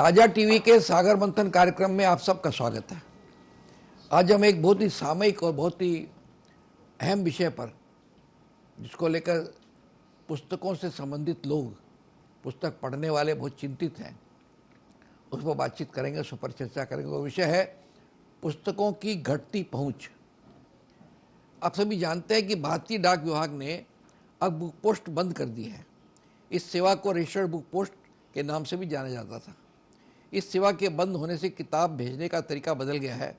ताजा टीवी के सागर मंथन कार्यक्रम में आप सबका स्वागत है। आज हम एक बहुत ही सामयिक और बहुत ही अहम विषय पर, जिसको लेकर पुस्तकों से संबंधित लोग, पुस्तक पढ़ने वाले बहुत चिंतित हैं, उस पर बातचीत करेंगे, उस पर चर्चा करेंगे। वो विषय है पुस्तकों की घटती पहुंच। आप सभी जानते हैं कि भारतीय डाक विभाग ने अब बुक पोस्ट बंद कर दी है। इस सेवा को रजिस्टर्ड बुक पोस्ट के नाम से भी जाना जाता था। इस सेवा के बंद होने से किताब भेजने का तरीका बदल गया है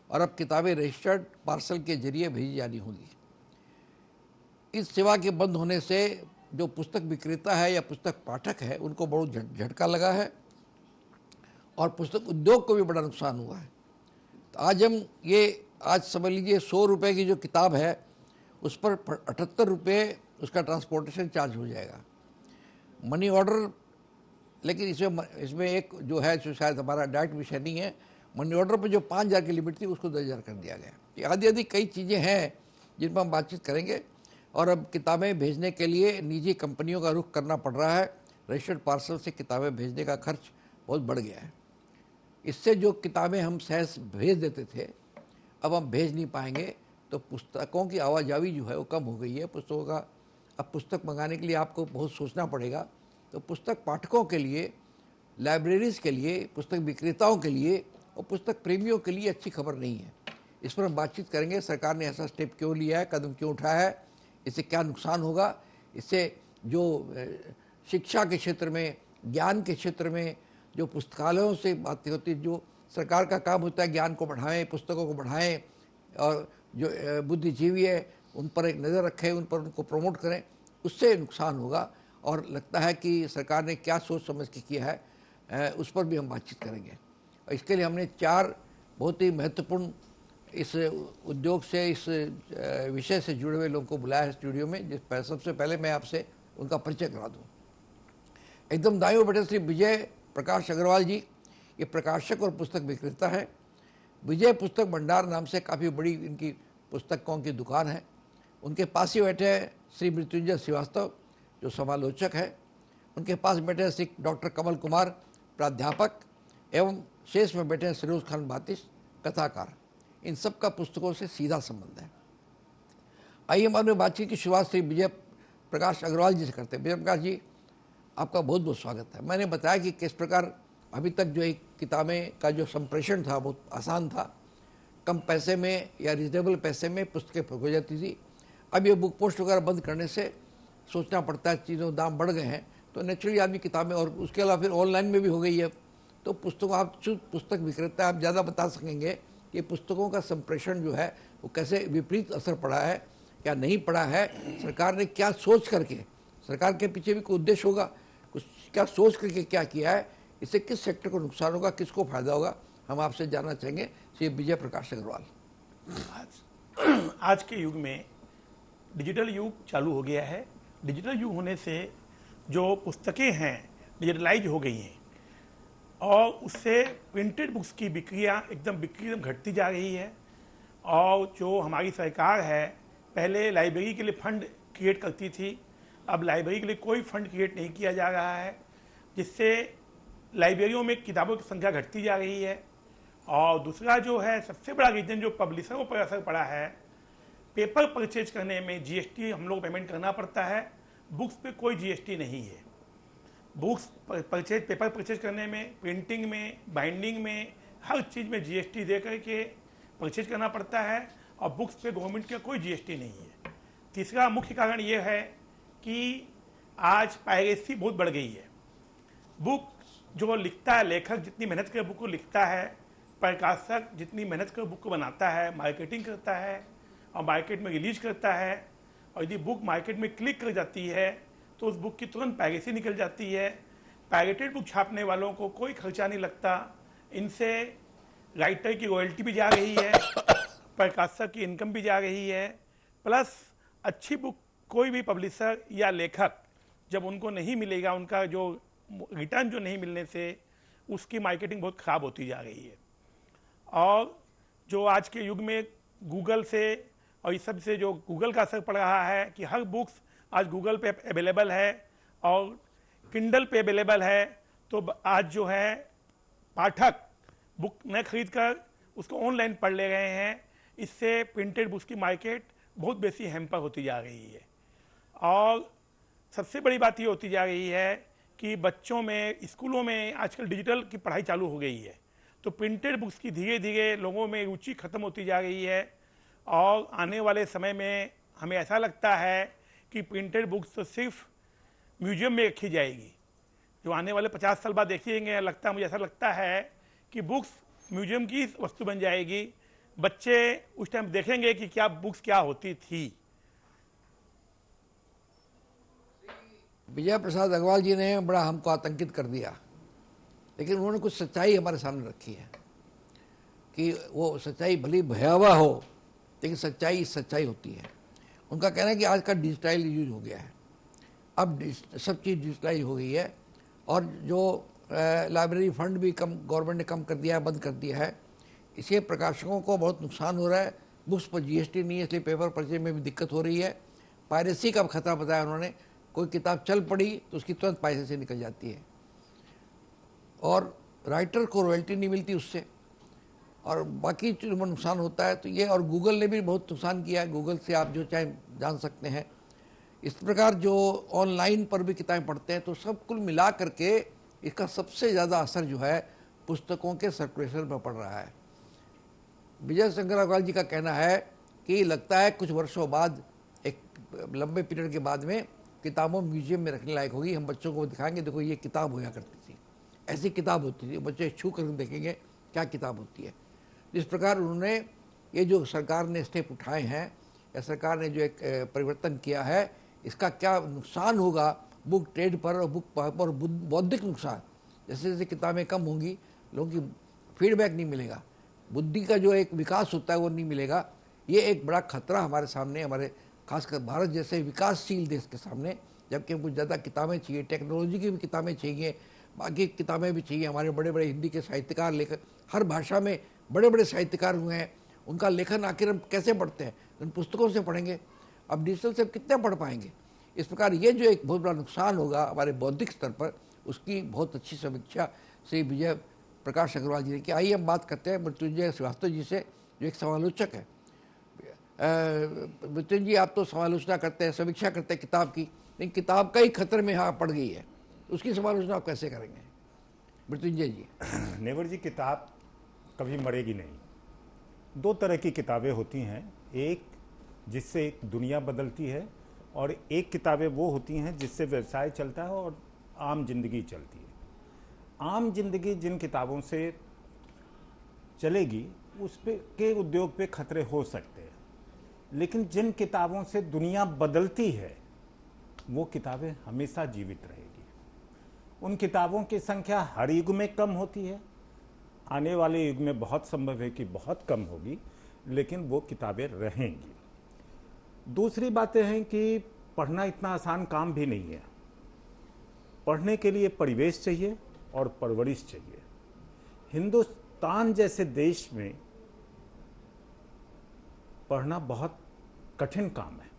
और अब किताबें रजिस्टर्ड पार्सल के जरिए भेजी जानी होगी। इस सेवा के बंद होने से जो पुस्तक विक्रेता है या पुस्तक पाठक है, उनको बहुत झटका लगा है और पुस्तक उद्योग को भी बड़ा नुकसान हुआ है। तो आज समझ लीजिए 100 रुपये की जो किताब है, उस पर 78 रुपये उसका ट्रांसपोर्टेशन चार्ज हो जाएगा। मनी ऑर्डर, लेकिन इसमें एक जो है, जो शायद हमारा डायरेक्ट विषय नहीं है, मनी ऑर्डर पर जो 5,000 की लिमिट थी उसको 10,000 कर दिया गया। आदि आदि कई चीज़ें हैं जिन पर हम बातचीत करेंगे। और अब किताबें भेजने के लिए निजी कंपनियों का रुख करना पड़ रहा है। रजिस्टर्ड पार्सल से किताबें भेजने का खर्च बहुत बढ़ गया है। इससे जो किताबें हम सहज भेज देते थे, अब हम भेज नहीं पाएंगे। तो पुस्तकों की आवाजावी जो है वो कम हो गई है। पुस्तकों का अब पुस्तक मंगाने के लिए आपको बहुत सोचना पड़ेगा। तो पुस्तक पाठकों के लिए, लाइब्रेरीज के लिए, पुस्तक विक्रेताओं के लिए और पुस्तक प्रेमियों के लिए अच्छी खबर नहीं है। इस पर हम बातचीत करेंगे। सरकार ने ऐसा स्टेप क्यों लिया है, कदम क्यों उठाया है, इससे क्या नुकसान होगा, इससे जो शिक्षा के क्षेत्र में, ज्ञान के क्षेत्र में जो पुस्तकालयों से बातें होती, जो सरकार का काम होता है ज्ञान को बढ़ाएं, पुस्तकों को बढ़ाएं, और जो बुद्धिजीवी है उन पर एक नज़र रखें, उन पर उनको प्रमोट करें, उससे नुकसान होगा। और लगता है कि सरकार ने क्या सोच समझ के किया है, उस पर भी हम बातचीत करेंगे। और इसके लिए हमने 4 बहुत ही महत्वपूर्ण इस उद्योग से, इस विषय से जुड़े हुए लोगों को बुलाया है स्टूडियो में। सबसे पहले मैं आपसे उनका परिचय करा दूँ। एकदम दाईं ओर बैठे श्री विजय प्रकाश अग्रवाल जी। ये प्रकाशक और पुस्तक विक्रेता है। विजय पुस्तक भंडार नाम से काफ़ी बड़ी इनकी पुस्तकों की दुकान है। उनके पास ही बैठे हैं श्री मृत्युंजय श्रीवास्तव, जो समालोचक है। उनके पास बैठे हैं श्री डॉक्टर कमल कुमार, प्राध्यापक, एवं शेष में बैठे हैं सरोज खान बातिश, कथाकार। इन सब का पुस्तकों से सीधा संबंध है। आइए हम अपनी बातचीत की शुरुआत श्री विजय प्रकाश अग्रवाल जी से करते हैं। विजय प्रकाश जी, आपका बहुत बहुत स्वागत है। मैंने बताया कि किस प्रकार अभी तक जो एक किताबें का जो संप्रेषण था बहुत आसान था, कम पैसे में या रिजनेबल पैसे में पुस्तकें पहुँच जाती थी। अब ये बुक पोस्ट वगैरह बंद करने से सोचना पड़ता है, चीज़ों दाम बढ़ गए हैं, तो नेचुरली आदमी किताबें, और उसके अलावा फिर ऑनलाइन में भी हो गई है। तो पुस्तकों, आप पुस्तक विक्रेता, आप ज़्यादा बता सकेंगे कि पुस्तकों का संप्रेषण जो है वो कैसे विपरीत असर पड़ा है, क्या नहीं पड़ा है, सरकार ने क्या सोच करके, सरकार के पीछे भी कोई उद्देश्य होगा, कुछ क्या सोच करके क्या किया है, इससे किस सेक्टर को नुकसान होगा, किसको फायदा होगा, हम आपसे जानना चाहेंगे श्री विजय प्रकाश अग्रवाल। आज के युग में डिजिटल युग चालू हो गया है। डिजिटल युग होने से जो पुस्तकें हैं डिजिटलाइज हो गई हैं और उससे प्रिंटेड बुक्स की बिक्री एकदम घटती जा रही है। और जो हमारी सरकार है, पहले लाइब्रेरी के लिए फंड क्रिएट करती थी, अब लाइब्रेरी के लिए कोई फंड क्रिएट नहीं किया जा रहा है, जिससे लाइब्रेरियों में किताबों की संख्या घटती जा रही है। और दूसरा जो है सबसे बड़ा रीजन जो पब्लिशरों पर असर पड़ा है, पेपर परचेज करने में जीएसटी हम लोग पेमेंट करना पड़ता है, बुक्स पे कोई जीएसटी नहीं है। बुक्स पेपर परचेज करने में, प्रिंटिंग में, बाइंडिंग में, हर चीज़ में जीएसटी दे करके परचेज करना पड़ता है, और बुक्स पे गवर्नमेंट का कोई जीएसटी नहीं है। तीसरा मुख्य कारण ये है कि आज पायरेसी बहुत बढ़ गई है। बुक जो लिखता है, लेखक जितनी मेहनत कर बुक को लिखता है, प्रकाशक जितनी मेहनत कर बुक को बनाता है, मार्केटिंग करता है और मार्केट में रिलीज करता है, और यदि बुक मार्केट में क्लिक कर जाती है तो उस बुक की तुरंत पायरेसी निकल जाती है। पायरेटेड बुक छापने वालों को कोई खर्चा नहीं लगता, इनसे राइटर की रॉयल्टी भी जा रही है, प्रकाशक की इनकम भी जा रही है, प्लस अच्छी बुक कोई भी पब्लिशर या लेखक जब उनको नहीं मिलेगा, उनका जो रिटर्न जो नहीं मिलने से उसकी मार्केटिंग बहुत ख़राब होती जा रही है। और जो आज के युग में गूगल से और इस सब से जो गूगल का असर पड़ रहा है कि हर बुक्स आज गूगल पे अवेलेबल है और किंडल पे अवेलेबल है, तो आज जो है पाठक बुक न खरीद कर उसको ऑनलाइन पढ़ ले रहे हैं। इससे प्रिंटेड बुक्स की मार्केट बहुत बेसी हैम्पर होती जा रही है। और सबसे बड़ी बात ये होती जा रही है कि बच्चों में, स्कूलों में आजकल डिजिटल की पढ़ाई चालू हो गई है, तो प्रिंटेड बुक्स की धीरे धीरे लोगों में रुचि खत्म होती जा रही है। और आने वाले समय में हमें ऐसा लगता है कि प्रिंटेड बुक्स तो सिर्फ म्यूजियम में रखी जाएगी। जो आने वाले 50 साल बाद देखेंगे, मुझे ऐसा लगता है कि बुक्स म्यूजियम की वस्तु बन जाएगी। बच्चे उस टाइम देखेंगे कि क्या बुक्स क्या होती थी। विजय प्रसाद अग्रवाल जी ने बड़ा हमको आतंकित कर दिया, लेकिन उन्होंने कुछ सच्चाई हमारे सामने रखी है कि वो सच्चाई भली भयावह हो, लेकिन सच्चाई होती है। उनका कहना है कि आज का डिजिटाइल यूज हो गया है, अब सब चीज़ डिजिटलाइज हो गई है, और जो लाइब्रेरी फंड भी गवर्नमेंट ने कम कर दिया है, बंद कर दिया है। इससे प्रकाशकों को बहुत नुकसान हो रहा है। बुक्स पर जीएसटी नहीं है, इसलिए पेपर परचेज में भी दिक्कत हो रही है। पायरेसी का खतरा बताया उन्होंने, कोई किताब चल पड़ी तो उसकी तुरंत पैसे से निकल जाती है, और राइटर को रॉयल्टी नहीं मिलती उससे, और बाकी चीज़ों में नुकसान होता है। तो ये, और गूगल ने भी बहुत नुकसान किया है। गूगल से आप जो चाहे जान सकते हैं। इस प्रकार जो ऑनलाइन पर भी किताबें पढ़ते हैं, तो सब कुल मिला करके इसका सबसे ज़्यादा असर जो है पुस्तकों के सर्कुलेशन पर पड़ रहा है। विजय शंकर अग्रवाल जी का कहना है कि लगता है कुछ वर्षों बाद, एक लंबे पीरियड के बाद में किताबों म्यूजियम में रखने लायक होगी। हम बच्चों को दिखाएंगे, देखो ये किताब होया करती थी, ऐसी किताब होती थी। बच्चे छू कर देखेंगे क्या किताब होती है। इस प्रकार उन्होंने ये जो सरकार ने स्टेप उठाए हैं, या सरकार ने जो एक परिवर्तन किया है, इसका क्या नुकसान होगा बुक ट्रेड पर और बुक पर, बौद्धिक नुकसान। जैसे जैसे किताबें कम होंगी, लोगों की फीडबैक नहीं मिलेगा, बुद्धि का जो एक विकास होता है वो नहीं मिलेगा। ये एक बड़ा खतरा हमारे सामने, हमारे खासकर भारत जैसे विकासशील देश के सामने। जबकि हमको ज़्यादा किताबें चाहिए, टेक्नोलॉजी की भी किताबें चाहिए, बाकी किताबें भी चाहिए। हमारे बड़े बड़े हिंदी के साहित्यकार, लेखक, हर भाषा में बड़े बड़े साहित्यकार हुए हैं, उनका लेखन आखिर हम कैसे पढ़ते हैं? उन पुस्तकों से पढ़ेंगे। अब डिजिटल से कितना पढ़ पाएंगे? इस प्रकार ये जो एक बहुत बड़ा नुकसान होगा हमारे बौद्धिक स्तर पर, उसकी बहुत अच्छी समीक्षा श्री विजय प्रकाश अग्रवाल जी ने की। आइए हम बात करते हैं मृत्युंजय श्रीवास्तव जी से, जो एक समालोचक है। मृत्युंजय जी, आप तो समालोचना करते हैं, समीक्षा करते हैं किताब की, लेकिन किताब का ही खतरे में यहाँ पड़ गई है, उसकी समालोचना आप कैसे करेंगे मृत्युंजय जी? नेवर जी, किताब कभी मरेगी नहीं। दो तरह की किताबें होती हैं, एक जिससे एक दुनिया बदलती है, और एक किताबें वो होती हैं जिससे व्यवसाय चलता है और आम जिंदगी चलती है। आम जिंदगी जिन किताबों से चलेगी उस पे के उद्योग पे खतरे हो सकते हैं, लेकिन जिन किताबों से दुनिया बदलती है वो किताबें हमेशा जीवित रहेगी। उन किताबों की संख्या हर युग में कम होती है, आने वाले युग में बहुत संभव है कि बहुत कम होगी, लेकिन वो किताबें रहेंगी। दूसरी बातें हैं कि पढ़ना इतना आसान काम भी नहीं है। पढ़ने के लिए परिवेश चाहिए और परवरिश चाहिए। हिंदुस्तान जैसे देश में पढ़ना बहुत कठिन काम है।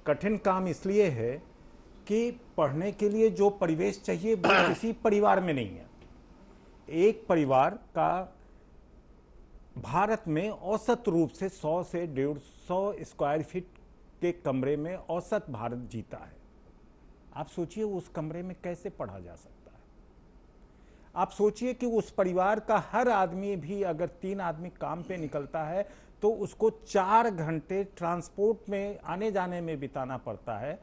कठिन काम इसलिए है कि पढ़ने के लिए जो परिवेश चाहिए वो किसी परिवार में नहीं है। एक परिवार का भारत में औसत रूप से 100 से 150 स्क्वायर फीट के कमरे में औसत भारत जीता है। आप सोचिए उस कमरे में कैसे पढ़ा जा सकता है। आप सोचिए कि उस परिवार का हर आदमी भी अगर 3 आदमी काम पे निकलता है तो उसको 4 घंटे ट्रांसपोर्ट में आने जाने में बिताना पड़ता है,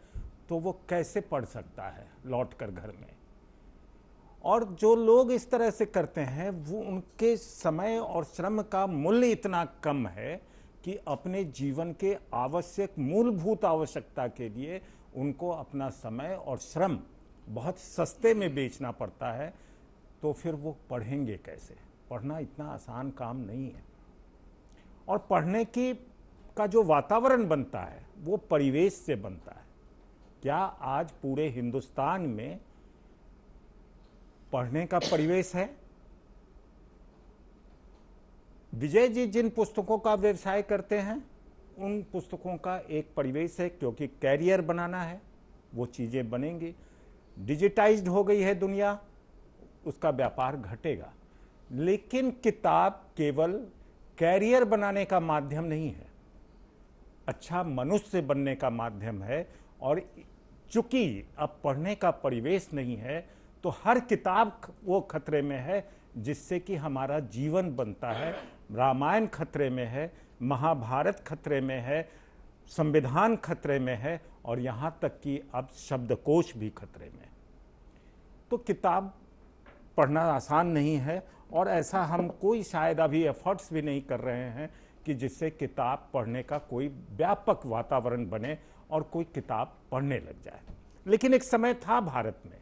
तो वो कैसे पढ़ सकता है लौटकर घर में। और जो लोग इस तरह से करते हैं वो उनके समय और श्रम का मूल्य इतना कम है कि अपने जीवन के आवश्यक मूलभूत आवश्यकता के लिए उनको अपना समय और श्रम बहुत सस्ते में बेचना पड़ता है। तो फिर वो पढ़ेंगे कैसे? पढ़ना इतना आसान काम नहीं है। और पढ़ने की का जो वातावरण बनता है वो परिवेश से बनता है। क्या आज पूरे हिंदुस्तान में पढ़ने का परिवेश है? विजय जी जिन पुस्तकों का व्यवसाय करते हैं उन पुस्तकों का एक परिवेश है, क्योंकि कैरियर बनाना है, वो चीजें बनेंगी। डिजिटाइज्ड हो गई है दुनिया, उसका व्यापार घटेगा। लेकिन किताब केवल कैरियर बनाने का माध्यम नहीं है, अच्छा मनुष्य बनने का माध्यम है। और चूंकि अब पढ़ने का परिवेश नहीं है तो हर किताब वो खतरे में है जिससे कि हमारा जीवन बनता है। रामायण खतरे में है, महाभारत खतरे में है, संविधान खतरे में है और यहाँ तक कि अब शब्दकोश भी खतरे में है। तो किताब पढ़ना आसान नहीं है और ऐसा हम कोई शायद अभी एफर्ट्स भी नहीं कर रहे हैं कि जिससे किताब पढ़ने का कोई व्यापक वातावरण बने और कोई किताब पढ़ने लग जाए। लेकिन एक समय था भारत में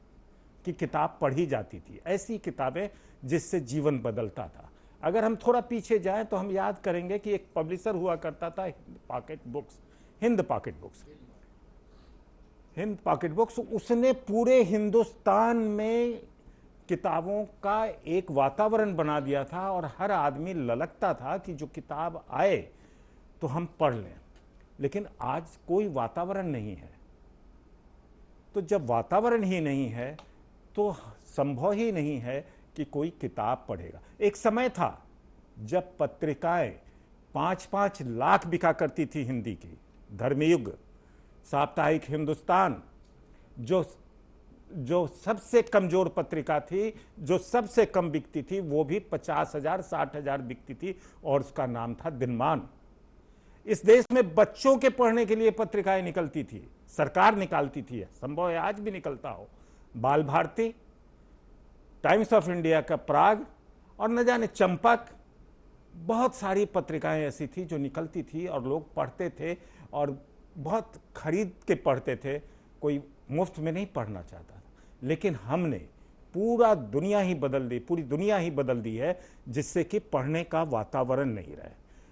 कि किताब पढ़ी जाती थी, ऐसी किताबें जिससे जीवन बदलता था। अगर हम थोड़ा पीछे जाएं तो हम याद करेंगे कि एक पब्लिशर हुआ करता था हिंद पॉकेट बुक्स। उसने पूरे हिंदुस्तान में किताबों का एक वातावरण बना दिया था और हर आदमी ललकता था कि जो किताब आए तो हम पढ़ लें। लेकिन आज कोई वातावरण नहीं है। तो जब वातावरण ही नहीं है तो संभव ही नहीं है कि कोई किताब पढ़ेगा। एक समय था जब पत्रिकाएं 5-5 लाख बिका करती थी हिंदी की। धर्मयुग, साप्ताहिक हिंदुस्तान जो सबसे कमजोर पत्रिका थी, जो सबसे कम बिकती थी, वो भी 50,000 60,000 बिकती थी और उसका नाम था दिनमान। इस देश में बच्चों के पढ़ने के लिए पत्रिकाएं निकलती थी, सरकार निकालती थी, संभव है आज भी निकलता हो। बाल भारती, टाइम्स ऑफ इंडिया का प्राग और न जाने चंपक, बहुत सारी पत्रिकाएं ऐसी थी जो निकलती थी और लोग पढ़ते थे और बहुत खरीद के पढ़ते थे, कोई मुफ्त में नहीं पढ़ना चाहता था। लेकिन हमने पूरी दुनिया ही बदल दी है जिससे कि पढ़ने का वातावरण नहीं रहे।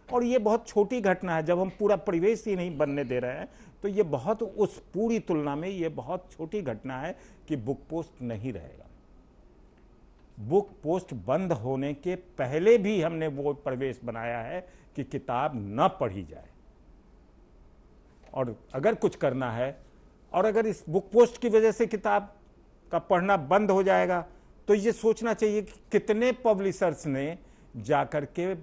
और ये बहुत छोटी घटना है, जब हम पूरा परिवेश ही नहीं बनने दे रहे हैं तो ये बहुत, उस पूरी तुलना में ये बहुत छोटी घटना है कि बुक पोस्ट नहीं रहेगा। बुक पोस्ट बंद होने के पहले भी हमने वो परिवेश बनाया है कि किताब न पढ़ी जाए। और अगर कुछ करना है और अगर इस बुक पोस्ट की वजह से किताब का पढ़ना बंद हो जाएगा तो ये सोचना चाहिए कि कितने पब्लिशर्स ने जाकर के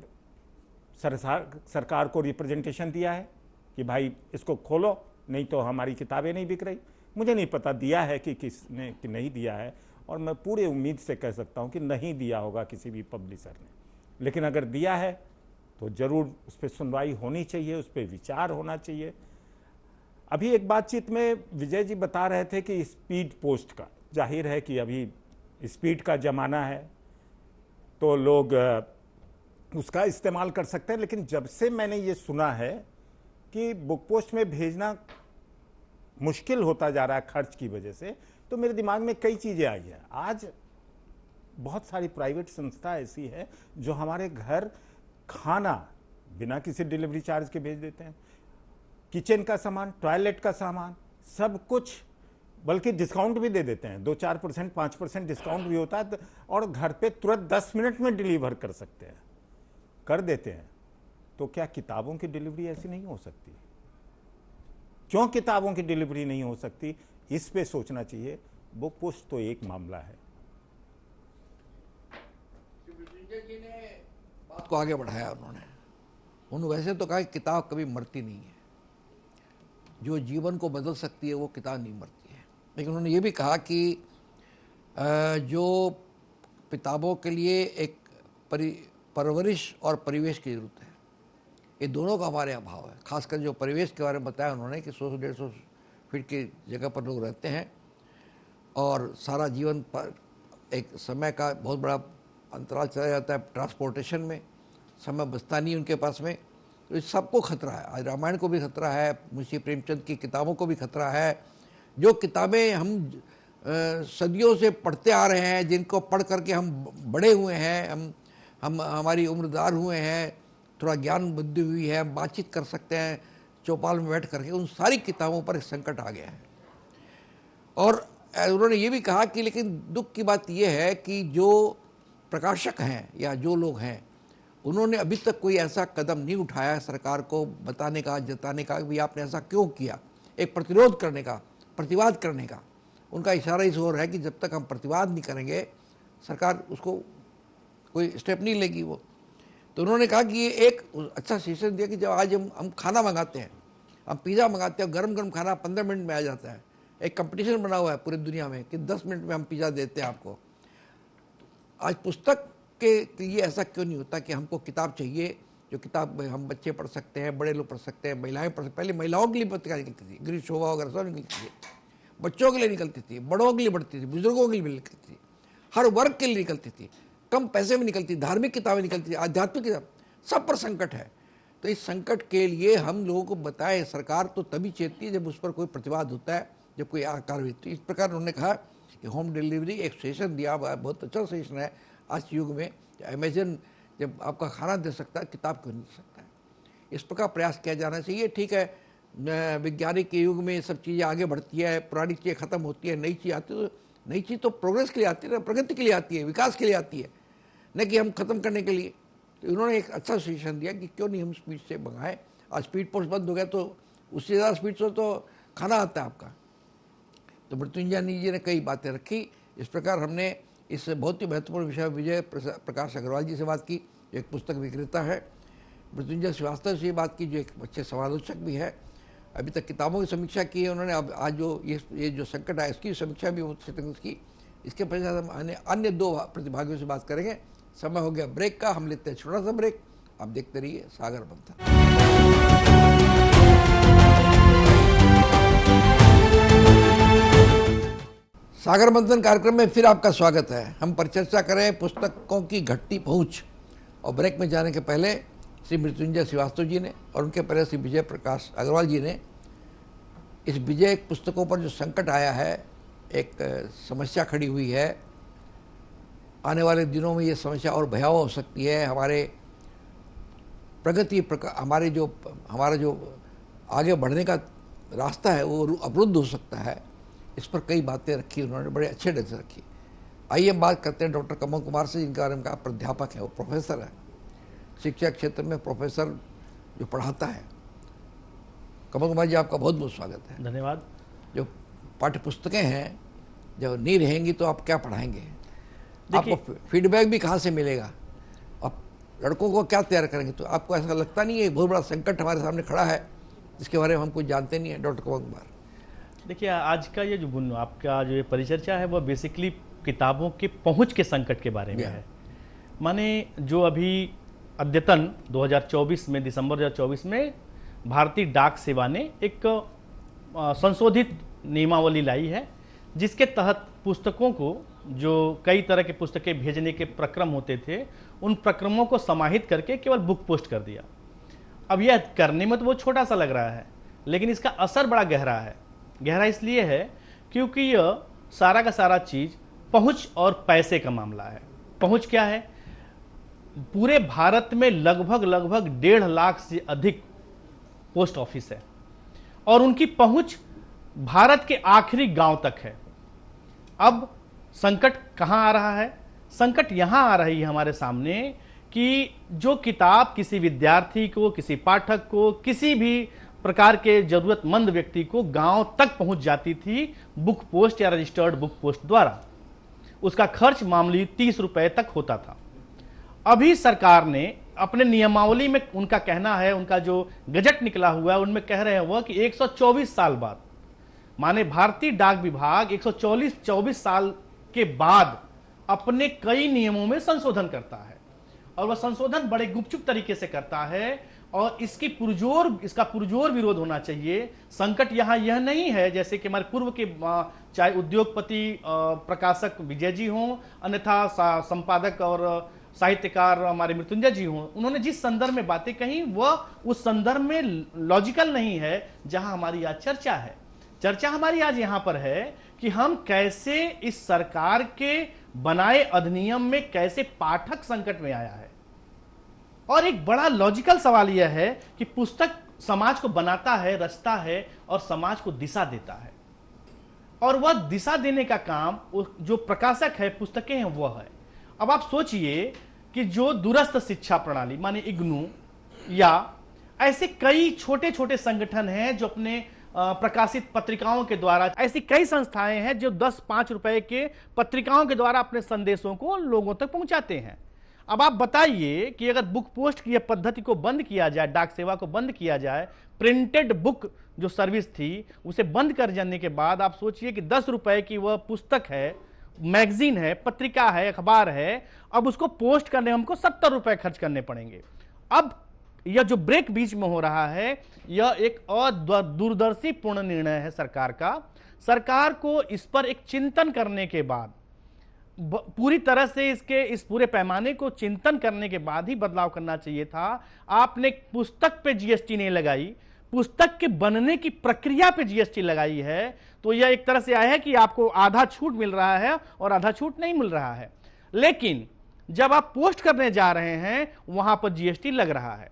सरकार को रिप्रेजेंटेशन दिया है कि भाई इसको खोलो, नहीं तो हमारी किताबें नहीं बिक रही। मुझे नहीं पता दिया है कि किसने कि नहीं दिया है, और मैं पूरे उम्मीद से कह सकता हूं कि नहीं दिया होगा किसी भी पब्लिशर ने। लेकिन अगर दिया है तो जरूर उस पर सुनवाई होनी चाहिए, उस पर विचार होना चाहिए। अभी एक बातचीत में विजय जी बता रहे थे कि स्पीड पोस्ट का, जाहिर है कि अभी स्पीड का ज़माना है तो लोग उसका इस्तेमाल कर सकते हैं। लेकिन जब से मैंने ये सुना है कि बुक पोस्ट में भेजना मुश्किल होता जा रहा है खर्च की वजह से, तो मेरे दिमाग में कई चीज़ें आई हैं। आज बहुत सारी प्राइवेट संस्था ऐसी है जो हमारे घर खाना बिना किसी डिलीवरी चार्ज के भेज देते हैं, किचन का सामान, टॉयलेट का सामान, सब कुछ, बल्कि डिस्काउंट भी दे देते हैं, 2-4%, 5% डिस्काउंट भी होता है और घर पे तुरंत 10 मिनट में डिलीवर कर सकते हैं, कर देते हैं। तो क्या किताबों की डिलीवरी ऐसी नहीं हो सकती? क्यों किताबों की डिलीवरी नहीं हो सकती? इस पे सोचना चाहिए। बुक पोस्ट तो एक मामला है। जी ने बात को आगे बढ़ाया, उन्होंने वैसे तो कहा कि किताब कभी मरती नहीं है, जो जीवन को बदल सकती है वो किताब नहीं मरती है। लेकिन उन्होंने ये भी कहा कि जो किताबों के लिए एक परवरिश और परिवेश की जरूरत है, ये दोनों का हमारे अभाव है। खासकर जो परिवेश के बारे में बताया उन्होंने कि 100-150 फीट की जगह पर लोग रहते हैं और सारा जीवन पर एक समय का बहुत बड़ा अंतराल चला जाता है ट्रांसपोर्टेशन में, समय बचता नहीं उनके पास में। तो इस सबको खतरा है। आज रामायण को भी खतरा है, मुंशी प्रेमचंद की किताबों को भी खतरा है। जो किताबें हम सदियों से पढ़ते आ रहे हैं, जिनको पढ़ करके हम बड़े हुए हैं, हम हमारी उम्रदार हुए हैं, थोड़ा ज्ञान बुद्धि हुई है, हम बातचीत कर सकते हैं चौपाल में बैठ करके, उन सारी किताबों पर एक संकट आ गया है। और उन्होंने ये भी कहा कि लेकिन दुख की बात यह है कि जो प्रकाशक हैं या जो लोग हैं, उन्होंने अभी तक कोई ऐसा कदम नहीं उठाया सरकार को बताने का, जताने का कि आपने ऐसा क्यों किया, एक प्रतिरोध करने का, प्रतिवाद करने का। उनका इशारा इस ओर है कि जब तक हम प्रतिवाद नहीं करेंगे सरकार उसको कोई स्टेप नहीं लेगी वो। तो उन्होंने कहा कि ये एक अच्छा सजेशन दिया कि जब आज हम खाना मंगाते हैं, हम पिज़्ज़ा मंगाते हैं, गरम गरम खाना 15 मिनट में आ जाता है। एक कंपटीशन बना हुआ है पूरी दुनिया में कि 10 मिनट में हम पिज़्ज़ा देते हैं आपको। आज पुस्तक के लिए ऐसा क्यों नहीं होता कि हमको किताब चाहिए, जो किताब हम बच्चे पढ़ सकते हैं, बड़े लोग पढ़ सकते हैं, महिलाएं पढ़ सकते। पहले महिलाओं के लिए पत्रिका निकलती थी, गृह शोभा वगैरह सब निकलती थी, बच्चों के लिए निकलती थी, बड़ों के लिए बढ़ती थी, बुजुर्गों के लिए निकलती थी, हर वर्ग के लिए निकलती थी, कम पैसे में निकलती, धार्मिक किताबें निकलती थी, आध्यात्मिक किताब, सब पर संकट है। तो इस संकट के लिए हम लोगों को बताए, सरकार तो तभी चेतती है जब उस पर कोई प्रतिवाद होता है, जब कोई आकार हुई। तो इस प्रकार उन्होंने कहा कि होम डिलीवरी एक सेशन दिया, बहुत अच्छा सेशन है आज के युग में। अमेजन जब आपका खाना दे सकता है, किताब क्यों नहीं दे सकता है। इस प्रकार प्रयास किया जाना चाहिए। ठीक है, वैज्ञानिक के युग में ये सब चीज़ें आगे बढ़ती है, पुरानी चीज़ें खत्म होती है, नई चीज़ आती है। तो नई चीज़ तो प्रोग्रेस के लिए आती है ना, प्रगति के लिए आती है, विकास के लिए आती है, न कि हम खत्म करने के लिए। तो उन्होंने एक अच्छा सजेशन दिया कि क्यों नहीं हम स्पीड से मंगाएं। आज स्पीड पोस्ट बंद हो गया तो उससे ज़्यादा स्पीड से तो खाना आता है आपका। तो मृत्युंजय जी ने कई बातें रखी। इस प्रकार हमने इस बहुत ही महत्वपूर्ण विषय विजय प्रकाश अग्रवाल जी से बात की, जो एक पुस्तक विक्रेता है, मृत्युंजय श्रीवास्तव से बात की, जो एक अच्छे समालोचक भी है। अभी तक किताबों की समीक्षा की है उन्होंने। अब आज जो ये जो संकट है इसकी समीक्षा भी बहुत अच्छी की। इसके पश्चात हम अन्य 2 प्रतिभागियों से बात करेंगे। समय हो गया ब्रेक का, हम लेते हैं छोटा सा ब्रेक। आप देखते रहिए सागर मंथन। सागर मंथन कार्यक्रम में फिर आपका स्वागत है। हम परिचर्चा करें पुस्तकों की घटती पहुंच। और ब्रेक में जाने के पहले श्री मृत्युंजय श्रीवास्तव जी ने और उनके पहले श्री विजय प्रकाश अग्रवाल जी ने इस विजय पुस्तकों पर जो संकट आया है, एक समस्या खड़ी हुई है, आने वाले दिनों में ये समस्या और भयावह हो सकती है। हमारे प्रगति हमारा जो आगे बढ़ने का रास्ता है वो अवरुद्ध हो सकता है। इस पर कई बातें रखी उन्होंने, बड़े अच्छे ढंग से रखी। आइए हम बात करते हैं डॉक्टर कमल कुमार से, जिनके बारे में कहा प्राध्यापक है, वो प्रोफेसर है, शिक्षा क्षेत्र में प्रोफेसर जो पढ़ाता है। कमल कुमार जी, आपका बहुत बहुत स्वागत है। धन्यवाद। जो पाठ्य पुस्तकें हैं जब नहीं रहेंगी तो आप क्या पढ़ाएंगे? आपको फीडबैक भी कहाँ से मिलेगा? आप लड़कों को क्या तैयार करेंगे? तो आपको ऐसा लगता नहीं है बहुत बड़ा संकट हमारे सामने खड़ा है जिसके बारे में हम कुछ जानते नहीं है? डॉक्टर कमल कुमार, देखिए, आज का ये जो आपका जो ये परिचर्चा है वो बेसिकली किताबों के पहुंच के संकट के बारे में है। माने जो अभी अद्यतन 2024 में, दिसंबर 2024 में भारतीय डाक सेवा ने एक संशोधित नियमावली लाई है, जिसके तहत पुस्तकों को, जो कई तरह के पुस्तकें भेजने के प्रक्रम होते थे, उन प्रक्रमों को समाहित करके केवल बुक पोस्ट कर दिया। अब यह करने में तो वो छोटा सा लग रहा है, लेकिन इसका असर बड़ा गहरा है। गहरा इसलिए है क्योंकि यह सारा का सारा चीज पहुंच और पैसे का मामला है। पहुंच क्या है? पूरे भारत में लगभग 1.5 लाख से अधिक पोस्ट ऑफिस है और उनकी पहुंच भारत के आखिरी गांव तक है। अब संकट कहां आ रहा है? संकट यहां आ रही है हमारे सामने कि जो किताब किसी विद्यार्थी को, किसी पाठक को, किसी भी प्रकार के जरूरतमंद व्यक्ति को गांव तक पहुंच जाती थी बुक पोस्ट या रजिस्टर्ड बुक पोस्ट द्वारा, उसका खर्च मामूली 30 रुपए तक होता था। अभी सरकार ने अपने नियमावली में, उनका कहना है, उनका जो गजट निकला हुआ है उनमें कह रहे हैं वह कि 124 साल बाद, माने भारतीय डाक विभाग 124 साल के बाद अपने कई नियमों में संशोधन करता है और वह संशोधन बड़े गुपचुप तरीके से करता है और इसका पुरजोर विरोध होना चाहिए। संकट यहां यह नहीं है जैसे कि हमारे पूर्व के चाहे उद्योगपति प्रकाशक विजय जी हों, अन्यथा संपादक और साहित्यकार हमारे मृत्युंजय जी हों, उन्होंने जिस संदर्भ में बातें कही वह उस संदर्भ में लॉजिकल नहीं है जहां हमारी आज चर्चा है। चर्चा हमारी आज यहां पर है कि हम कैसे इस सरकार के बनाए अधिनियम में कैसे पाठक संकट में आया है। और एक बड़ा लॉजिकल सवाल यह है कि पुस्तक समाज को बनाता है, रचता है और समाज को दिशा देता है, और वह दिशा देने का काम जो प्रकाशक है, पुस्तकें हैं, वह है। अब आप सोचिए कि जो दूरस्थ शिक्षा प्रणाली माने इग्नू या ऐसे कई छोटे छोटे संगठन हैं जो अपने प्रकाशित पत्रिकाओं के द्वारा, ऐसी कई संस्थाएं हैं जो 10-5 रुपए के पत्रिकाओं के द्वारा अपने संदेशों को लोगों तक पहुंचाते हैं। अब आप बताइए कि अगर बुक पोस्ट की यह पद्धति को बंद किया जाए, डाक सेवा को बंद किया जाए, प्रिंटेड बुक जो सर्विस थी उसे बंद कर जाने के बाद आप सोचिए कि 10 रुपए की वह पुस्तक है, मैगजीन है, पत्रिका है, अखबार है, अब उसको पोस्ट करने हमको 70 रुपए खर्च करने पड़ेंगे। अब यह जो ब्रेक बीच में हो रहा है, यह एक दूरदर्शी पूर्ण निर्णय है सरकार का। सरकार को इस पर एक चिंतन करने के बाद, पूरी तरह से इस पूरे पैमाने को चिंतन करने के बाद ही बदलाव करना चाहिए था। आपने पुस्तक पे जीएसटी नहीं लगाई, पुस्तक के बनने की प्रक्रिया पे जीएसटी लगाई है, तो यह एक तरह से आया है कि आपको आधा छूट मिल रहा है और आधा छूट नहीं मिल रहा है। लेकिन जब आप पोस्ट करने जा रहे हैं वहां पर जीएसटी लग रहा है।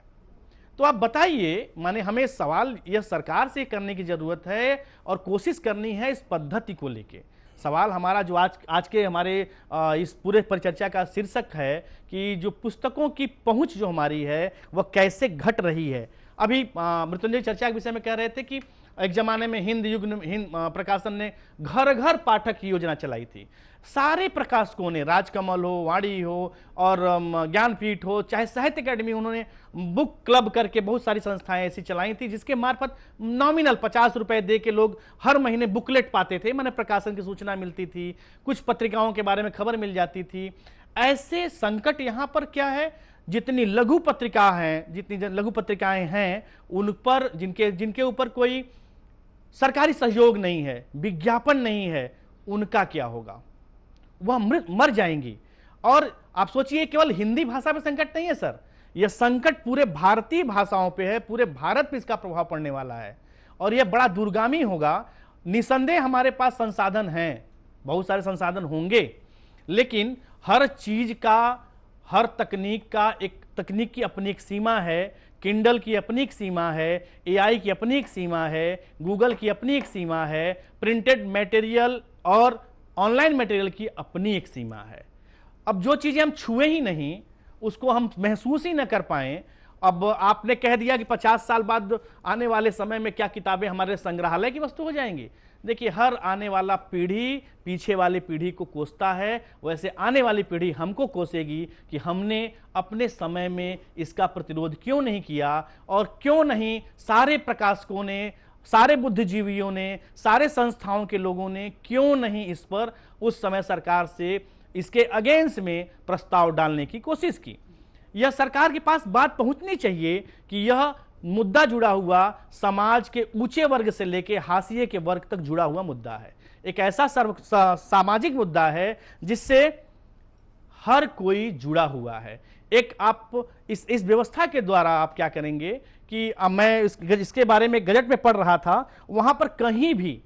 तो आप बताइए, माने हमें सवाल यह सरकार से करने की जरूरत है और कोशिश करनी है इस पद्धति को लेके। सवाल हमारा जो आज के हमारे इस पूरे परिचर्चा का शीर्षक है कि जो पुस्तकों की पहुंच जो हमारी है वह कैसे घट रही है। अभी मृत्युंजय चर्चा के विषय में कह रहे थे कि एक जमाने में हिंद प्रकाशन ने घर घर पाठक की योजना चलाई थी। सारे प्रकाशकों ने, राजकमल हो, वाणी हो और ज्ञानपीठ हो, चाहे साहित्य अकेडमी, उन्होंने बुक क्लब करके बहुत सारी संस्थाएं ऐसी चलाई थी जिसके मार्फत नॉमिनल 50 रुपए दे के लोग हर महीने बुकलेट पाते थे, माने प्रकाशन की सूचना मिलती थी, कुछ पत्रिकाओं के बारे में खबर मिल जाती थी। ऐसे संकट यहां पर क्या है, जितनी लघु पत्रिका हैं, जितनी लघु पत्रिकाएं हैं उन पर जिनके ऊपर कोई सरकारी सहयोग नहीं है, विज्ञापन नहीं है, उनका क्या होगा? वह मर जाएंगी। और आप सोचिए, केवल हिंदी भाषा में संकट नहीं है सर, यह संकट पूरे भारतीय भाषाओं पे है, पूरे भारत पे इसका प्रभाव पड़ने वाला है और यह बड़ा दूरगामी होगा। निसंदेह हमारे पास संसाधन हैं, बहुत सारे संसाधन होंगे, लेकिन हर चीज का, हर तकनीक की अपनी एक सीमा है। किंडल की अपनी एक सीमा है, एआई की अपनी एक सीमा है, गूगल की अपनी एक सीमा है, प्रिंटेड मटेरियल और ऑनलाइन मटेरियल की अपनी एक सीमा है। अब जो चीजें हम छुए ही नहीं, उसको हम महसूस ही न कर पाए। अब आपने कह दिया कि 50 साल बाद आने वाले समय में क्या किताबें हमारे संग्रहालय की वस्तु हो जाएंगी। देखिए, हर आने वाला पीढ़ी पीछे वाली पीढ़ी को कोसता है, वैसे आने वाली पीढ़ी हमको कोसेगी कि हमने अपने समय में इसका प्रतिरोध क्यों नहीं किया और क्यों नहीं सारे प्रकाशकों ने, सारे बुद्धिजीवियों ने, सारे संस्थाओं के लोगों ने क्यों नहीं इस पर उस समय सरकार से इसके अगेंस्ट में प्रस्ताव डालने की कोशिश की। यह सरकार के पास बात पहुंचनी चाहिए कि यह मुद्दा जुड़ा हुआ समाज के ऊंचे वर्ग से लेकर हाशिए के वर्ग तक जुड़ा हुआ मुद्दा है। एक ऐसा सामाजिक मुद्दा है जिससे हर कोई जुड़ा हुआ है। एक आप इस व्यवस्था के द्वारा आप क्या करेंगे कि मैं इसके बारे में गजट में पढ़ रहा था, वहां पर कहीं भी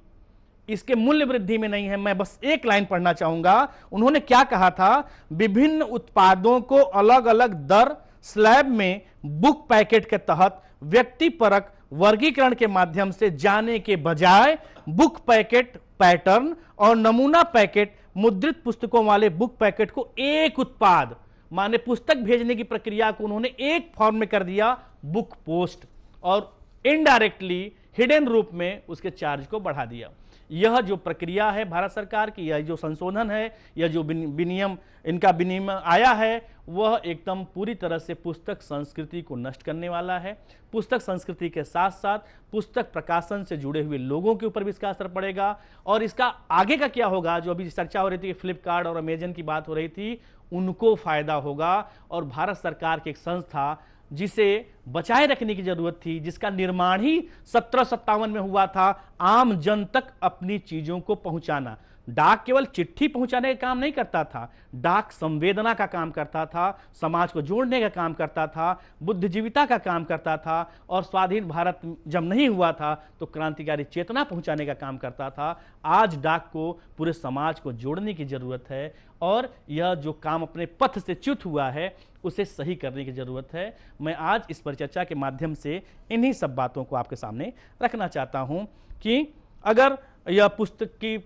इसके मूल्य वृद्धि में नहीं है। मैं बस एक लाइन पढ़ना चाहूंगा। उन्होंने क्या कहा था, विभिन्न उत्पादों को अलग अलग दर स्लैब में बुक पैकेट के तहत व्यक्तिपरक वर्गीकरण के माध्यम से जाने के बजाय बुक पैकेट पैटर्न और नमूना पैकेट मुद्रित पुस्तकों वाले बुक पैकेट को एक उत्पाद, माने पुस्तक भेजने की प्रक्रिया को उन्होंने एक फॉर्म में कर दिया, बुक पोस्ट, और इनडायरेक्टली हिडन रूप में उसके चार्ज को बढ़ा दिया। यह जो प्रक्रिया है भारत सरकार की, यह जो संशोधन है, यह जो विनियम इनका विनियम आया है, वह एकदम पूरी तरह से पुस्तक संस्कृति को नष्ट करने वाला है। पुस्तक संस्कृति के साथ साथ पुस्तक प्रकाशन से जुड़े हुए लोगों के ऊपर भी इसका असर पड़ेगा। और इसका आगे का क्या होगा, जो अभी चर्चा हो रही थी, फ्लिपकार्ट और अमेजन की बात हो रही थी, उनको फायदा होगा। और भारत सरकार की एक संस्था जिसे बचाए रखने की जरूरत थी, जिसका निर्माण ही 1757 में हुआ था, आम जन तक अपनी चीजों को पहुंचाना। डाक केवल चिट्ठी पहुंचाने का काम नहीं करता था, डाक संवेदना का काम करता था, समाज को जोड़ने का काम करता था, बुद्धिजीविता का काम करता था, और स्वाधीन भारत जब नहीं हुआ था तो क्रांतिकारी चेतना पहुंचाने का काम करता था। आज डाक को पूरे समाज को जोड़ने की जरूरत है और यह जो काम अपने पथ से च्युत हुआ है उसे सही करने की जरूरत है। मैं आज इस परिचर्चा के माध्यम से इन्हीं सब बातों को आपके सामने रखना चाहता हूं कि अगर यह पुस्तक की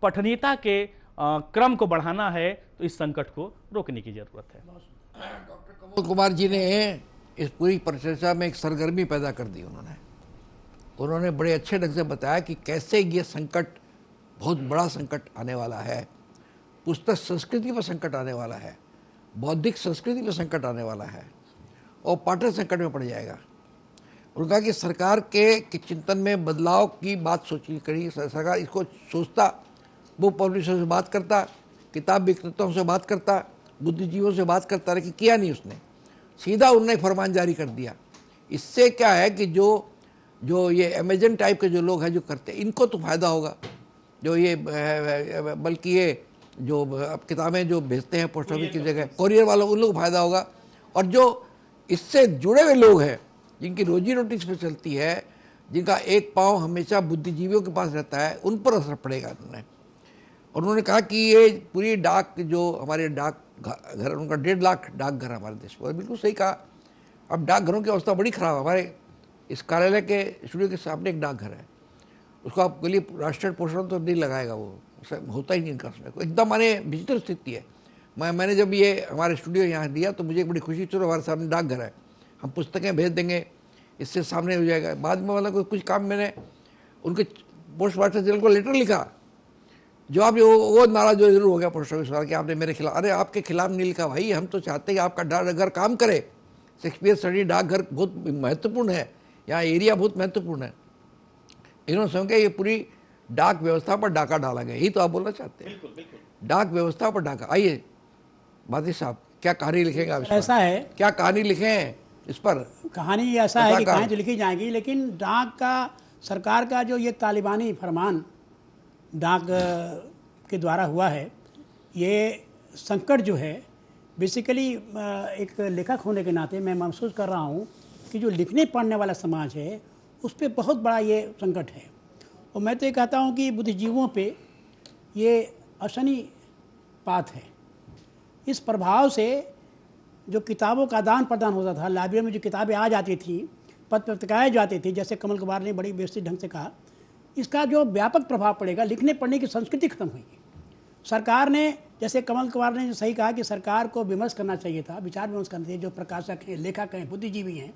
पठनीयता के क्रम को बढ़ाना है तो इस संकट को रोकने की जरूरत है। डॉक्टर कमल कुमार जी ने इस पूरी परिचर्चा में एक सरगर्मी पैदा कर दी। उन्होंने उन्होंने बड़े अच्छे ढंग से बताया कि कैसे ये संकट, बहुत बड़ा संकट आने वाला है, पुस्तक संस्कृति पर संकट आने वाला है, बौद्धिक संस्कृति पर संकट आने वाला है और पाठक संकट में पड़ जाएगा। उन्होंने कहा कि सरकार के चिंतन में बदलाव की बात सोची करी, सरकार इसको सोचता, बुक पब्लिशर से बात करता, किताब विक्रेताओं से बात करता, बुद्धिजीवियों से बात करता, लेकिन किया नहीं उसने। सीधा उन्होंने फरमान जारी कर दिया। इससे क्या है कि जो ये अमेजन टाइप के जो लोग हैं जो करते हैं, इनको तो फायदा होगा, जो ये बल्कि ये जो अब किताबें जो भेजते हैं पोस्ट ऑफिस की जगह, कोरियर वालों, उन लोगों को फायदा होगा। और जो इससे जुड़े हुए लोग हैं, जिनकी रोजी रोटी इस पर चलती है, जिनका एक पाँव हमेशा बुद्धिजीवियों के पास रहता है, उन पर असर पड़ेगा उन्होंने। और उन्होंने कहा कि ये पूरी डाक, जो हमारे डाक घर, उनका 1.5 लाख डाकघर हमारे देश में, बिल्कुल सही कहा। अब डाकघरों की अवस्था बड़ी ख़राब है। हमारे इस कार्यालय के स्टूडियो के सामने एक डाकघर है, उसको आपके लिए राष्ट्रीय पोषण तो नहीं लगाएगा, वो होता ही नहीं इनका उसमें, एकदम माने डिजिटल स्थिति है। मैंने जब ये हमारे स्टूडियो यहाँ दिया तो मुझे एक बड़ी खुशी, चलो हमारे सामने डाकघर है, हम पुस्तकें भेज देंगे, इससे सामने हो जाएगा। बाद में मतलब कुछ काम मैंने उनके पोस्ट मास्टर जनरल को लेटर लिखा, जवाब वो नाराज जो जरूर हो गया पोस्ट ऑफिस वाला कि आपने मेरे खिलाफ। अरे आपके खिलाफ नहीं लिखा भाई, हम तो चाहते हैं कि आपका डाकघर काम करे। शेक्सपियर स्टडी डाकघर बहुत महत्वपूर्ण है, यहाँ एरिया बहुत महत्वपूर्ण है। इन्होंने समझा ये पूरी डाक व्यवस्था पर डाका डाला गया, यही तो आप बोलना चाहते हैं। बिल्कुल बिल्कुल। डाक व्यवस्था पर डाका। आइए बादी साहब, क्या कहानी लिखेंगे आप इस पर? ऐसा है, क्या कहानी लिखें इस पर? कहानी ऐसा है कि पत्रकार। कहानी तो लिखी जाएगी, लेकिन डाक का, सरकार का जो ये तालिबानी फरमान डाक के द्वारा हुआ है, ये संकट जो है बेसिकली एक लेखक होने के नाते मैं महसूस कर रहा हूँ कि जो लिखने पढ़ने वाला समाज है उस पर बहुत बड़ा ये संकट है। और मैं तो ये कहता हूँ कि बुद्धिजीवियों पे ये अशनि पात है। इस प्रभाव से जो किताबों का आदान प्रदान होता था, लाइब्रेरी में जो किताबें आ जाती थी, पत्र पत्रिकाएँ जाती थी, जैसे कमल कुमार ने बड़ी व्यवस्थित ढंग से कहा, इसका जो व्यापक प्रभाव पड़ेगा, लिखने पढ़ने की संस्कृति खत्म होगी। सरकार ने, जैसे कमल कुमार ने जो सही कहा कि सरकार को विमर्श करना चाहिए था, विचार विमर्श करना चाहिए, जो प्रकाशक हैं, लेखक हैं, बुद्धिजीवी हैं,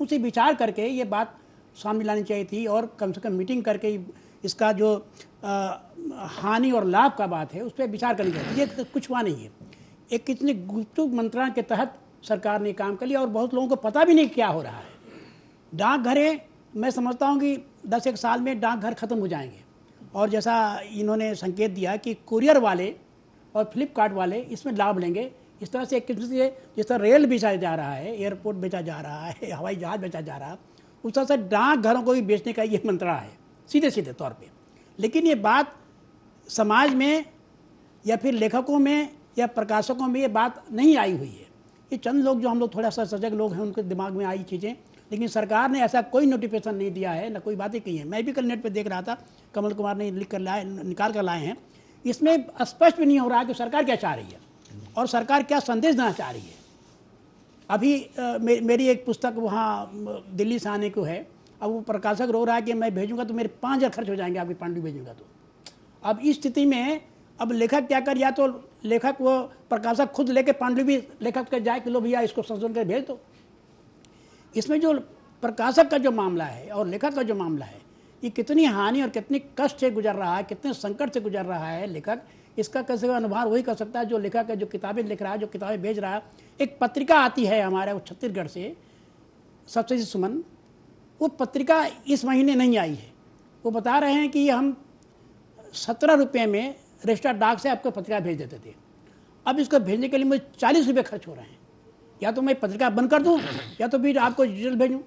उनसे विचार करके ये बात सामने लानी चाहिए थी और कम से कम मीटिंग करके इसका जो हानि और लाभ का बात है उस पर विचार करनी चाहिए। ये तो कुछ हुआ नहीं है। एक कितने गुप्त मंत्रणा के तहत सरकार ने काम कर लिया और बहुत लोगों को पता भी नहीं क्या हो रहा है। डाकघरें, मैं समझता हूँ कि 10-1 साल में डाकघर ख़त्म हो जाएंगे। और जैसा इन्होंने संकेत दिया कि कुरियर वाले और फ्लिपकार्ट वाले इसमें लाभ लेंगे। इस तरह से एक किस्म से जिस तरह रेल बेचा जा रहा है, एयरपोर्ट बेचा जा रहा है, हवाई जहाज़ बेचा जा रहा है, उस तरह से डाकघरों को भी बेचने का ये मंत्रणा है सीधे सीधे तौर पे। लेकिन ये बात समाज में या फिर लेखकों में या प्रकाशकों में ये बात नहीं आई हुई है। ये चंद लोग, जो हम लोग थोड़ा सा सजग लोग हैं, उनके दिमाग में आई चीज़ें, लेकिन सरकार ने ऐसा कोई नोटिफिकेशन नहीं दिया है, ना कोई बातें की हैं। मैं भी कल नेट पे देख रहा था, कमल कुमार ने लिख कर लाए, निकाल कर लाए हैं। इसमें स्पष्ट भी नहीं हो रहा है कि सरकार क्या चाह रही है और सरकार क्या संदेश देना चाह रही है। अभी मेरी एक पुस्तक वहाँ दिल्ली से आने को है, अब वो प्रकाशक रो रहा है कि मैं भेजूंगा तो मेरे 5,000 खर्च हो जाएंगे आपकी पांडु भेजूंगा तो। अब इस स्थिति में अब लेखक क्या कर, या तो लेखक वो प्रकाशक खुद लेके पांडुलिपि लेखक के जाए कि लो भैया इसको संशोधन कर भेज दो। इसमें जो प्रकाशक का जो मामला है और लेखक का जो मामला है, ये कितनी हानि और कितनी कष्ट से गुजर रहा है, कितने संकट से गुजर रहा है लेखक, इसका कैसे अनुभव वही कर सकता है जो लेखक है, जो किताबें लिख रहा है, जो किताबें भेज रहा है। एक पत्रिका आती है हमारे छत्तीसगढ़ से, सबसे सुमन, वो पत्रिका इस महीने नहीं आई है। वो बता रहे हैं कि हम 17 रुपये में रजिस्टर्ड डाक से आपको पत्रिका भेज देते थे, अब इसको भेजने के लिए मुझे 40 रुपये खर्च हो रहे हैं। या तो मैं पत्रिका बंद कर दूं या तो फिर आपको डिजिटल भेजूं।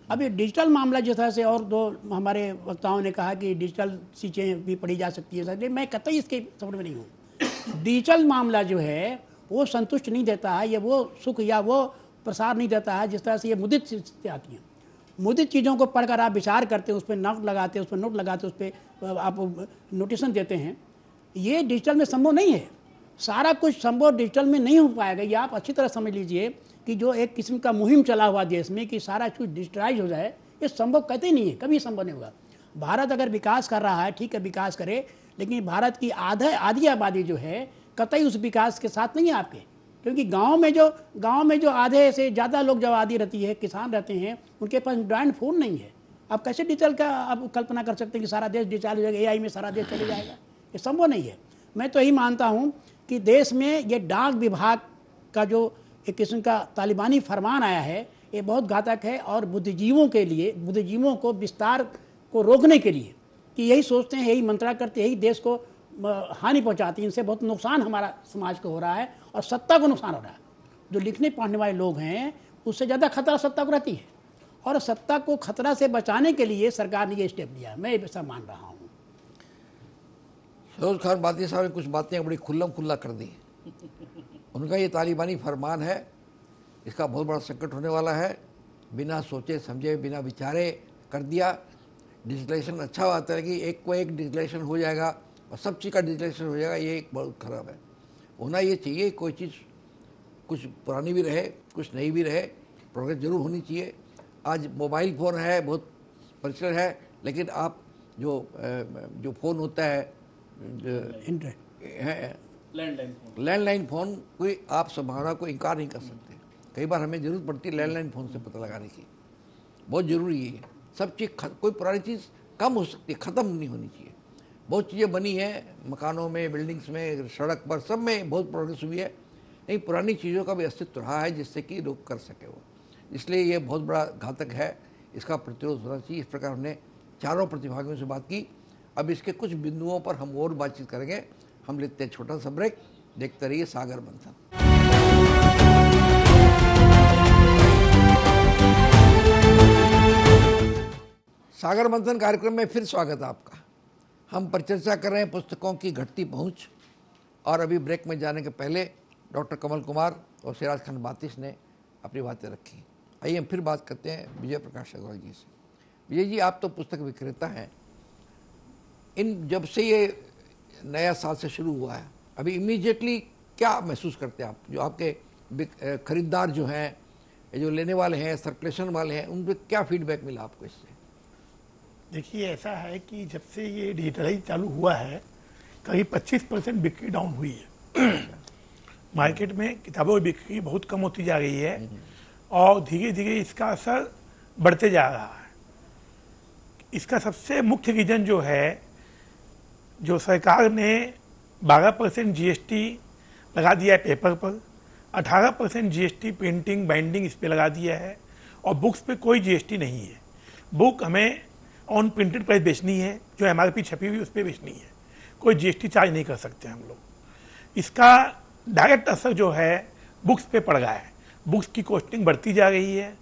अब ये डिजिटल मामला जिस तरह से, और 2 हमारे वक्ताओं ने कहा कि डिजिटल चीज़ें भी पढ़ी जा सकती है, मैं कतई इसके सपोर्ट में नहीं हूँ। डिजिटल मामला जो है वो संतुष्ट नहीं देता है, ये वो सुख या वो प्रसार नहीं देता है जिस तरह से ये मुद्रित चीज़ें आती हैं। मुद्रित चीज़ों को पढ़कर आप विचार करते हैं, उस पर नोट लगाते हैं, उस पर नोट लगाते हैं, उस पर आप नोटिशन देते हैं, ये डिजिटल में संभव नहीं है। सारा कुछ संभव डिजिटल में नहीं हो पाएगा। ये आप अच्छी तरह समझ लीजिए कि जो एक किस्म का मुहिम चला हुआ देश में कि सारा कुछ डिजिटलाइज हो जाए, ये संभव कहते ही नहीं है, कभी संभव नहीं होगा। भारत अगर विकास कर रहा है, ठीक है विकास करे, लेकिन भारत की आधी आबादी जो है कतई उस विकास के साथ नहीं है आपके, क्योंकि गाँव में जो आधे से ज़्यादा लोग जब आबादी रहती है, किसान रहते हैं, उनके पास ब्रांड फोन नहीं है। आप कैसे डिजिटल का आप कल्पना कर सकते हैं कि सारा देश डिजिटल हो जाएगा, एआई में सारा देश चले जाएगा? ये संभव नहीं है। मैं तो यही मानता हूँ कि देश में ये डाक विभाग का जो एक किस्म का तालिबानी फरमान आया है, ये बहुत घातक है। और बुद्धिजीवों के लिए, बुद्धिजीवों को विस्तार को रोकने के लिए, कि यही सोचते हैं, यही मंत्रा करते, यही देश को हानि पहुंचाती है, इनसे बहुत नुकसान हमारा समाज को हो रहा है और सत्ता को नुकसान हो रहा है। जो लिखने पढ़ने वाले लोग हैं उससे ज़्यादा खतरा सत्ता को रहती है, और सत्ता को खतरा से बचाने के लिए सरकार ने ये स्टेप लिया, मैं ऐसा मान रहा हूँ। सरोज खान बाती साहब ने कुछ बातें बड़ी खुल्लम खुल्ला कर दी। उनका ये तालिबानी फरमान है, इसका बहुत बड़ा संकट होने वाला है। बिना सोचे समझे, बिना विचारे कर दिया। डिजिटलाइजेशन अच्छा बात है कि एक को एक डिजिटलाइजेशन हो जाएगा और सब चीज़ का डिजिटलाइजेशन हो जाएगा, ये एक बहुत खराब है। होना ये चाहिए, कोई चीज़ कुछ पुरानी भी रहे, कुछ नई भी रहे, प्रोग्रेस जरूर होनी चाहिए। आज मोबाइल फ़ोन है, बहुत परिचय है, लेकिन आप जो फ़ोन होता है लैंडलाइन फ़ोन, कोई आप संभावना को इनकार नहीं कर सकते। कई बार हमें ज़रूरत पड़ती है लैंडलाइन फ़ोन से पता लगाने की, बहुत ज़रूरी है। सब चीज़ कोई पुरानी चीज़ कम हो सकती है, ख़त्म नहीं होनी चाहिए। बहुत चीज़ें बनी हैं, मकानों में, बिल्डिंग्स में, सड़क पर, सब में बहुत प्रोग्रेस हुई है, नहीं पुरानी चीज़ों का भी अस्तित्व रहा है जिससे कि लोग कर सके वो। इसलिए ये बहुत बड़ा घातक है, इसका प्रतिरोध होना चाहिए। इस प्रकार हमने चारों प्रतिभागियों से बात की। अब इसके कुछ बिंदुओं पर हम और बातचीत करेंगे। हम लेते हैं छोटा सा ब्रेक, देखते रहिए सागर मंथन। सागर मंथन कार्यक्रम में फिर स्वागत है आपका। हम परिचर्चा कर रहे हैं पुस्तकों की घटती पहुंच, और अभी ब्रेक में जाने के पहले डॉक्टर कमल कुमार और सिराज खान बातिश ने अपनी बातें रखी। आइए हम फिर बात करते हैं विजय प्रकाश अग्रवाल जी से। विजय जी, आप तो पुस्तक विक्रेता हैं। इन जब से ये नया साल से शुरू हुआ है, अभी इमीडिएटली क्या महसूस करते हैं आप? जो आपके खरीदार जो हैं, जो लेने वाले हैं, सर्कुलेशन वाले हैं, उन पर क्या फीडबैक मिला आपको इससे? देखिए, ऐसा है कि जब से ये डिजिटलाइज चालू हुआ है, करीब 25% बिक्री डाउन हुई है। मार्केट में किताबों की बिक्री बहुत कम होती जा रही है और धीरे धीरे इसका असर बढ़ते जा रहा है। इसका सबसे मुख्य रीजन जो है, जो सरकार ने 12% जीएसटी लगा दिया है पेपर पर, 18% जीएसटी प्रिंटिंग बाइंडिंग इस पे लगा दिया है, और बुक्स पे कोई जीएसटी नहीं है। बुक हमें ऑन प्रिंटेड प्राइस बेचनी है, जो एमआरपी छपी हुई उस पर बेचनी है, कोई जीएसटी चार्ज नहीं कर सकते हम लोग। इसका डायरेक्ट असर जो है बुक्स पे पड़ रहा है। बुक्स की कॉस्टिंग बढ़ती जा रही है।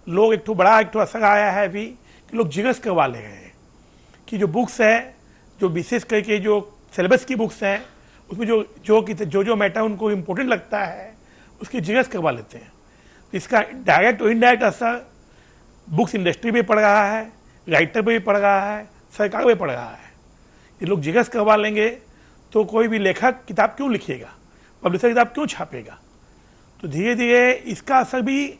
लोग एक तो असर आया है अभी कि लोग जिगस करवा ले रहे हैं कि जो बुक्स है, जो विशेष करके जो सिलेबस की बुक्स हैं, उसमें जो मैटर उनको इम्पोर्टेंट लगता है उसकी जिगस करवा लेते हैं। तो इसका डायरेक्ट और इनडायरेक्ट असर बुक्स इंडस्ट्री पे पड़ रहा है, राइटर पे भी पड़ रहा है, सरकार पे पड़ रहा है। ये लोग जिगस करवा लेंगे तो कोई भी लेखक किताब क्यों लिखेगा, पब्लिशर किताब क्यों छापेगा? तो धीरे धीरे इसका असर भी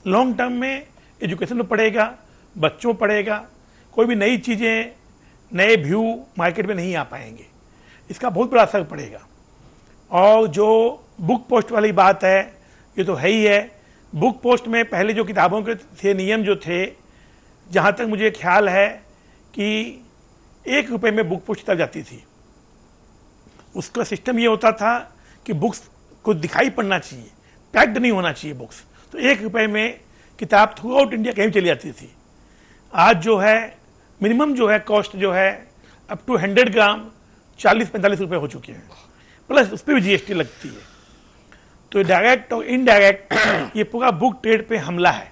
लॉन्ग टर्म में एजुकेशन में पड़ेगा, बच्चों पड़ेगा। कोई भी नई चीज़ें, नए व्यू मार्केट में नहीं आ पाएंगे, इसका बहुत बड़ा असर पड़ेगा। और जो बुक पोस्ट वाली बात है, ये तो है ही है। बुक पोस्ट में पहले जो किताबों के थे नियम जो थे, जहाँ तक मुझे ख्याल है कि 1 रुपये में बुक पोस्ट चल जाती थी। उसका सिस्टम ये होता था कि बुक्स को दिखाई पड़ना चाहिए, पैक्ड नहीं होना चाहिए बुक्स। तो 1 रुपये में किताब थ्रू आउट इंडिया कहीं चली जाती थी। आज जो है मिनिमम जो है कॉस्ट जो है अप टू 100 ग्राम 40-45 रुपये हो चुके हैं, प्लस उस पर भी जीएसटी लगती है। तो डायरेक्ट और इनडायरेक्ट ये पूरा बुक ट्रेड पे हमला है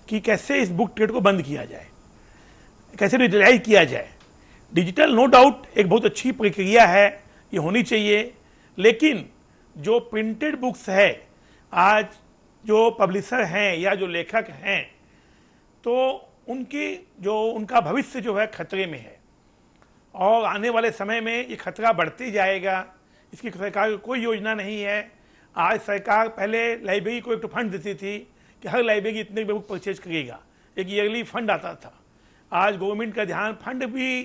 कि कैसे इस बुक ट्रेड को बंद किया जाए, कैसे डिजिटलाइज किया जाए। डिजिटल नो डाउट एक बहुत अच्छी प्रक्रिया है, ये होनी चाहिए, लेकिन जो प्रिंटेड बुक्स है, आज जो पब्लिशर हैं या जो लेखक हैं, तो उनका भविष्य जो है खतरे में है, और आने वाले समय में ये खतरा बढ़ते जाएगा। इसकी सरकार की कोई योजना नहीं है। आज सरकार पहले लाइब्रेरी को एक फंड देती थी कि हर लाइब्रेरी इतने बुक परचेज करेगा, एक ईयरली फंड आता था। आज गवर्नमेंट का ध्यान, फंड भी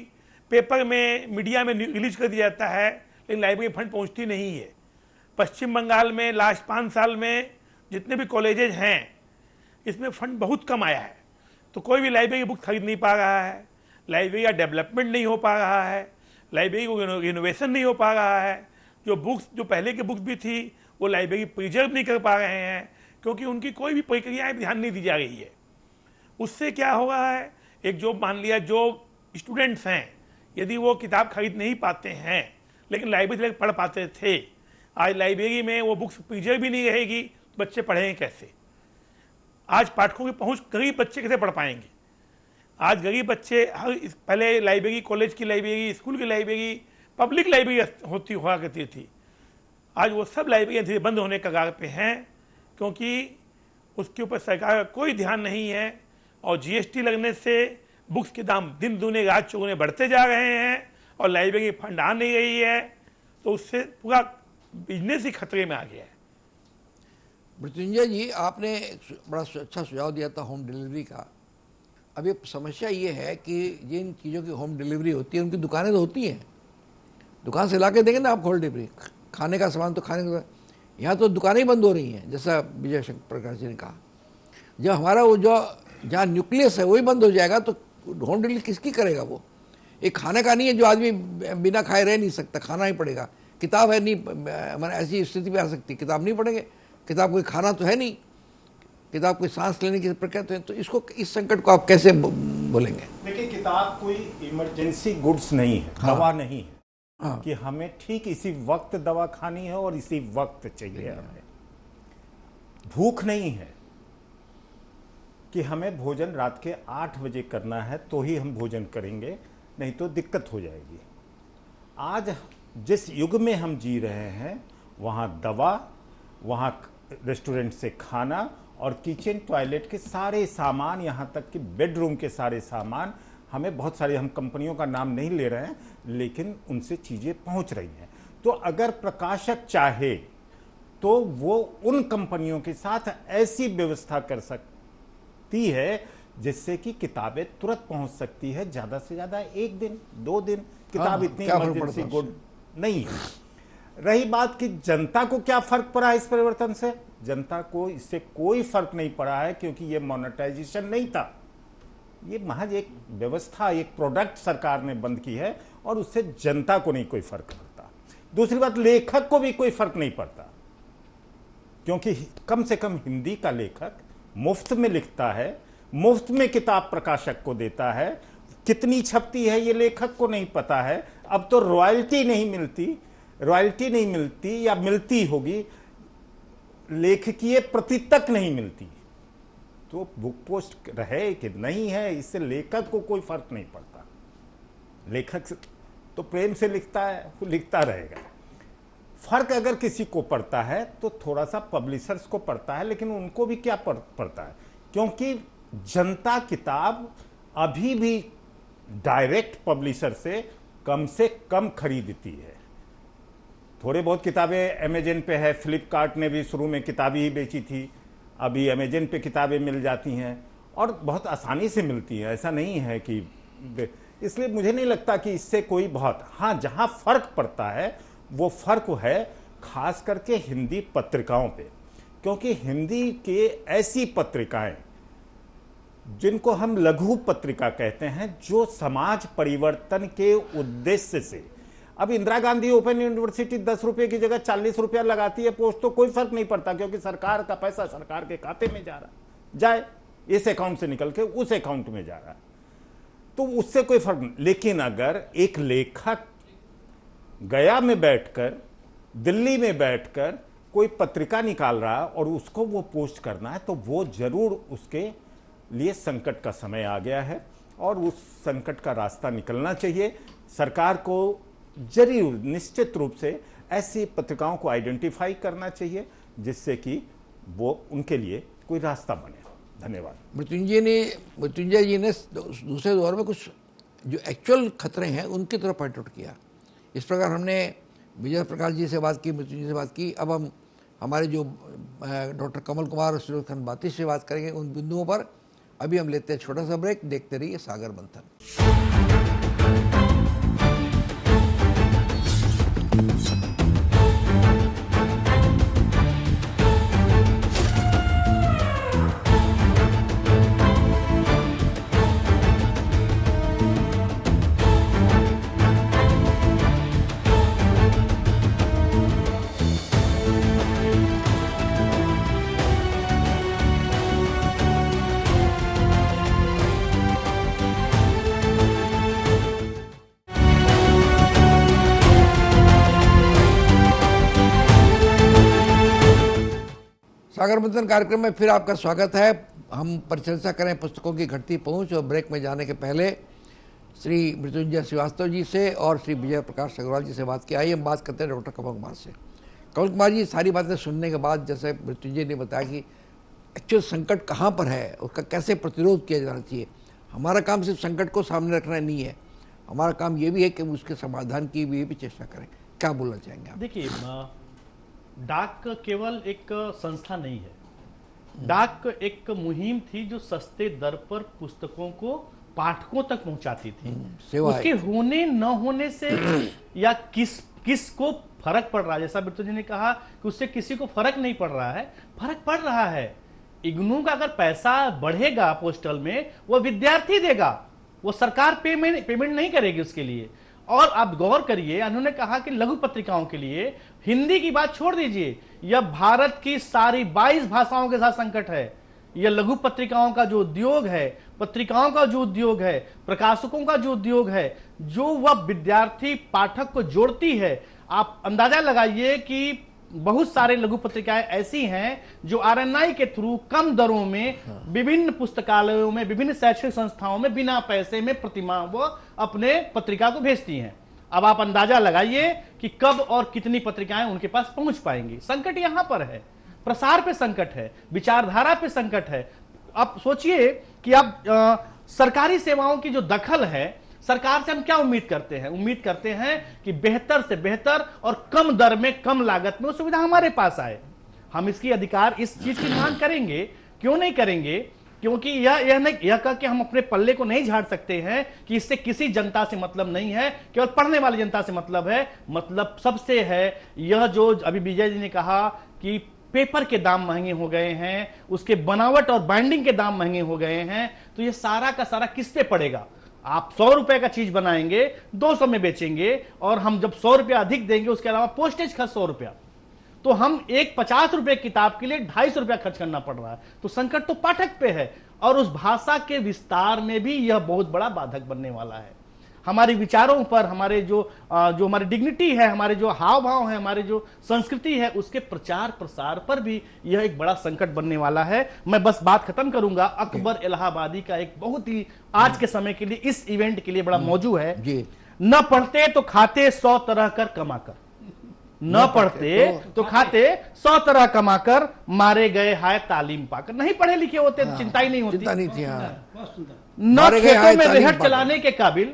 पेपर में, मीडिया में रिलीज कर दिया जाता है, लेकिन लाइब्रेरी फंड पहुंचती नहीं है। पश्चिम बंगाल में लास्ट 5 साल में जितने भी कॉलेजेज हैं, इसमें फंड बहुत कम आया है। तो कोई भी लाइब्रेरी बुक खरीद नहीं पा रहा है, लाइब्रेरी का डेवलपमेंट नहीं हो पा रहा है, लाइब्रेरी को इनोवेशन नहीं हो पा रहा है। जो बुक्स जो पहले की बुक्स भी थी वो लाइब्रेरी प्रिजर्व नहीं कर पा रहे हैं, क्योंकि उनकी कोई भी प्रक्रियाएं ध्यान नहीं दी जा रही है। उससे क्या हो रहा है, एक जो मान लिया जो स्टूडेंट्स हैं, यदि वो किताब खरीद नहीं पाते हैं लेकिन लाइब्रेरी पढ़ पाते थे, आज लाइब्रेरी में वो बुक्स प्रिजर्व भी नहीं रहेगी, तो बच्चे पढ़ेंगे कैसे? आज पाठकों की पहुंच गरीब बच्चे कैसे पढ़ पाएंगे? आज गरीब बच्चे पहले लाइब्रेरी, कॉलेज की लाइब्रेरी, स्कूल की लाइब्रेरी, पब्लिक लाइब्रेरी हुआ करती थी, आज वो सब लाइब्रेरियाँ धीरे बंद होने के कगार पे हैं, क्योंकि उसके ऊपर सरकार का कोई ध्यान नहीं है। और जीएसटी लगने से बुक्स के दाम दिन दूने रात चौगुने बढ़ते जा रहे हैं और लाइब्रेरी फंड आ नहीं रही है, तो उससे पूरा बिजनेस ही खतरे में आ गया है। मृत्युंजय जी, आपने एक बड़ा अच्छा सुझाव दिया था होम डिलीवरी का। अब ये समस्या ये है कि जिन चीज़ों की होम डिलीवरी होती है उनकी दुकानें तो होती हैं, दुकान से ला के देंगे ना आप होम डिलीवरी, खाने का सामान तो खाने का, यहाँ तो दुकानें ही बंद हो रही हैं, जैसा विजय शंकर प्रकाश जी ने कहा। जब हमारा वो जो जहाँ न्यूक्लियस है वही बंद हो जाएगा तो होम डिलीवरी किसकी करेगा? वो एक खाने का नहीं है जो आदमी बिना खाए रह नहीं सकता, खाना ही पड़ेगा। किताब है नहीं, मैंने ऐसी स्थिति भी आ सकती, किताब नहीं पढ़ेंगे, किताब कोई खाना तो है नहीं, किताब कोई सांस लेने की प्रक्रिया तो है। तो इसको, इस संकट को आप कैसे बोलेंगे? देखिए, किताब कोई इमरजेंसी गुड्स नहीं है, हाँ। दवा नहीं है। हाँ। कि हमें ठीक इसी वक्त दवा खानी है और इसी वक्त चाहिए हमें। भूख नहीं है कि हमें भोजन रात के 8 बजे करना है तो ही हम भोजन करेंगे, नहीं तो दिक्कत हो जाएगी। आज जिस युग में हम जी रहे हैं, वहाँ दवा, वहाँ रेस्टोरेंट से खाना और किचन टॉयलेट के सारे सामान, यहाँ तक कि बेडरूम के सारे सामान, हमें बहुत सारी, हम कंपनियों का नाम नहीं ले रहे हैं, लेकिन उनसे चीज़ें पहुँच रही हैं। तो अगर प्रकाशक चाहे तो वो उन कंपनियों के साथ ऐसी व्यवस्था कर सकती है जिससे कि किताबें तुरंत पहुँच सकती है, ज़्यादा से ज़्यादा 1 दिन 2 दिन। किताब इतनी इमरजेंसी गुड नहीं है। रही बात कि जनता को क्या फर्क पड़ा इस परिवर्तन से, जनता को इससे कोई फर्क नहीं पड़ा है, क्योंकि ये मोनेटाइजेशन नहीं था, ये महज एक व्यवस्था, एक प्रोडक्ट सरकार ने बंद की है और उससे जनता को नहीं कोई फर्क पड़ता। दूसरी बात, लेखक को भी कोई फर्क नहीं पड़ता, क्योंकि कम से कम हिंदी का लेखक मुफ्त में लिखता है, मुफ्त में किताब प्रकाशक को देता है। कितनी छपती है ये लेखक को नहीं पता है। अब तो रॉयल्टी नहीं मिलती या मिलती होगी, लेखकीय प्रति तक नहीं मिलती। तो बुक पोस्ट रहे कि नहीं है, इससे लेखक को कोई फर्क नहीं पड़ता। लेखक तो प्रेम से लिखता है, वो लिखता रहेगा। फर्क अगर किसी को पड़ता है तो थोड़ा सा पब्लिशर्स को पड़ता है, लेकिन उनको भी क्या पड़ता है, क्योंकि जनता किताब अभी भी डायरेक्ट पब्लिशर से कम खरीदती है। थोड़े बहुत किताबें अमेजन पे है, फ्लिपकार्ट ने भी शुरू में किताबें ही बेची थी, अभी अमेजन पे किताबें मिल जाती हैं और बहुत आसानी से मिलती हैं, ऐसा नहीं है कि, इसलिए मुझे नहीं लगता कि इससे कोई बहुत, हाँ जहाँ फर्क पड़ता है वो फर्क है खास करके हिंदी पत्रिकाओं पे, क्योंकि हिंदी के ऐसी पत्रिकाएं जिनको हम लघु पत्रिका कहते हैं, जो समाज परिवर्तन के उद्देश्य से, अब इंदिरा गांधी ओपन यूनिवर्सिटी 10 रुपए की जगह 40 रुपया लगाती है पोस्ट, तो कोई फर्क नहीं पड़ता, क्योंकि सरकार का पैसा सरकार के खाते में जा रहा है, जाए इस अकाउंट से निकल के उस अकाउंट में जा रहा है, तो उससे कोई फर्क नहीं। लेकिन अगर एक लेखक गया में बैठकर, दिल्ली में बैठकर कोई पत्रिका निकाल रहा है और उसको वो पोस्ट करना है, तो वो जरूर उसके लिए संकट का समय आ गया है और उस संकट का रास्ता निकलना चाहिए। सरकार को जरूर निश्चित रूप से ऐसी पत्रिकाओं को आइडेंटिफाई करना चाहिए जिससे कि वो उनके लिए कोई रास्ता बने। धन्यवाद। मृत्युंजय जी ने दूसरे दौर में कुछ जो एक्चुअल खतरे हैं उनकी तरफ पॉइंट आउट किया। इस प्रकार हमने विजय प्रकाश जी से बात की, मृत्युंजय से बात की, अब हम हमारे जो डॉक्टर कमल कुमार और सुरेश खनबाती से बात करेंगे उन बिंदुओं पर। अभी हम लेते हैं छोटा सा ब्रेक, देखते रहिए सागर मंथन। सागर मंथन कार्यक्रम में फिर आपका स्वागत है। हम परिचर्चा करें पुस्तकों की घटती पहुंच, और ब्रेक में जाने के पहले श्री मृत्युंजय श्रीवास्तव जी से और श्री विजय प्रकाश अग्रवाल जी से बात की। आइए हम बात करते हैं डॉक्टर कमल कुमार से। कमल कुमार जी, सारी बातें सुनने के बाद जैसे मृत्युंजय ने बताया कि एक्चुअल संकट कहाँ पर है, उसका कैसे प्रतिरोध किया जाना चाहिए। हमारा काम सिर्फ संकट को सामने रखना नहीं है, हमारा काम ये भी है कि उसके समाधान की भी चेष्टा करें। क्या बोलना चाहेंगे आप? देखिए, डाक केवल एक संस्था नहीं है, डाक एक मुहिम थी जो सस्ते दर पर पुस्तकों को पाठकों तक पहुंचाती थी। सेवा उसके होने न होने से या किस को फर्क पड़ रहा है, जैसा बिट्टू जी ने कहा कि उससे किसी को फर्क नहीं पड़ रहा है, फर्क पड़ रहा है। इग्नू का अगर पैसा बढ़ेगा पोस्टल में, वो विद्यार्थी देगा, वो सरकार पेमेंट नहीं करेगी उसके लिए। और आप गौर करिए, उन्होंने कहा कि लघु पत्रिकाओं के लिए, हिंदी की बात छोड़ दीजिए, यह भारत की सारी 22 भाषाओं के साथ संकट है। यह लघु पत्रिकाओं का जो उद्योग है, पत्रिकाओं का जो उद्योग है, प्रकाशकों का जो उद्योग है, जो वह विद्यार्थी पाठक को जोड़ती है। आप अंदाजा लगाइए कि बहुत सारे लघु पत्रिकाएं ऐसी हैं जो आरएनआई के थ्रू कम दरों में विभिन्न पुस्तकालयों में, विभिन्न शैक्षिक संस्थाओं में बिना पैसे में प्रतिमाह वो अपने पत्रिका को भेजती हैं। अब आप अंदाजा लगाइए कि कब और कितनी पत्रिकाएं उनके पास पहुंच पाएंगी। संकट यहां पर है, प्रसार पे संकट है, विचारधारा पे संकट है। आप सोचिए कि आप सरकारी सेवाओं की जो दखल है, सरकार से हम क्या उम्मीद करते हैं? उम्मीद करते हैं कि बेहतर से बेहतर और कम दर में, कम लागत में वो सुविधा हमारे पास आए। हम इसकी अधिकार, इस चीज की मांग करेंगे। क्यों नहीं करेंगे? क्योंकि यह कह के हम अपने पल्ले को नहीं झाड़ सकते हैं कि इससे किसी जनता से मतलब नहीं है, केवल पढ़ने वाली जनता से मतलब है। मतलब सबसे है यह जो अभी विजय जी ने कहा कि पेपर के दाम महंगे हो गए हैं, उसके बनावट और बाइंडिंग के दाम महंगे हो गए हैं, तो ये सारा का सारा किस पे पड़ेगा? आप 100 रुपए का चीज बनाएंगे, 200 में बेचेंगे, और हम जब 100 रुपया अधिक देंगे, उसके अलावा पोस्टेज खर्च 100 रुपया, तो हम एक 50 रुपए किताब के लिए 250 रुपया खर्च करना पड़ रहा है। तो संकट तो पाठक पे है, और उस भाषा के विस्तार में भी यह बहुत बड़ा बाधक बनने वाला है। हमारे विचारों पर, हमारे जो हमारी डिग्निटी है, हमारे जो हाव भाव है, हमारे जो संस्कृति है, उसके प्रचार प्रसार पर भी यह एक बड़ा संकट बनने वाला है। मैं बस बात खत्म करूंगा। अकबर इलाहाबादी का एक बहुत ही आज के समय के लिए, इस इवेंट के लिए बड़ा मौजू है। न पढ़ते तो खाते 100 तरह कर कमाकर, न पढ़ते तो खाते 100 तरह कमाकर, मारे गए हाय तालीम पाकर। नहीं पढ़े लिखे होते तो चिंता ही नहीं होती, चिंता नहीं थी। न खेतों में रेहट चलाने के काबिल,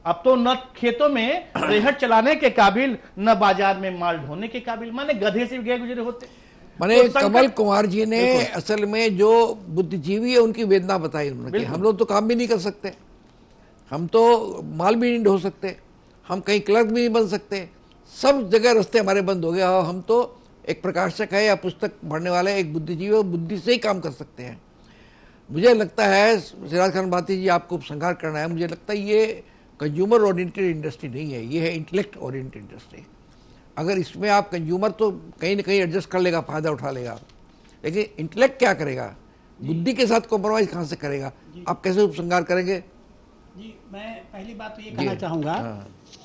अब तो न खेतों में रेहट चलाने के काबिल, न बाजार में माल ढोने के काबिल। माने गधे से गए गुजरे होते। माने कमल कुमार जी ने असल में जो बुद्धिजीवी है उनकी वेदना बताई उन्होंने कि हम लोग तो काम भी नहीं कर सकते, हम तो माल भी नहीं ढो सकते, हम कहीं क्लर्क भी नहीं बन सकते, सब जगह रास्ते हमारे बंद हो गए। और हम तो एक प्रकाशक है या पुस्तक पढ़ने वाले एक बुद्धिजीवी और बुद्धि से ही काम कर सकते हैं। मुझे लगता है सिराज खान बाती जी, आपको उपसंहार करना है। मुझे लगता है ये कंज्यूमर ओरिएंटेड इंडस्ट्री नहीं है, ये है इंटेलेक्ट ओरिएंटेड इंडस्ट्री। अगर इसमें आप कंज्यूमर तो कहीं ना कहीं एडजस्ट कर लेगा, फायदा उठा लेगा, लेकिन इंटेलेक्ट क्या करेगा? बुद्धि के साथ कॉम्प्रोमाइज कहाँ से करेगा? आप कैसे उपसंहार करेंगे? जी, मैं पहली बात तो ये कहना चाहूँगा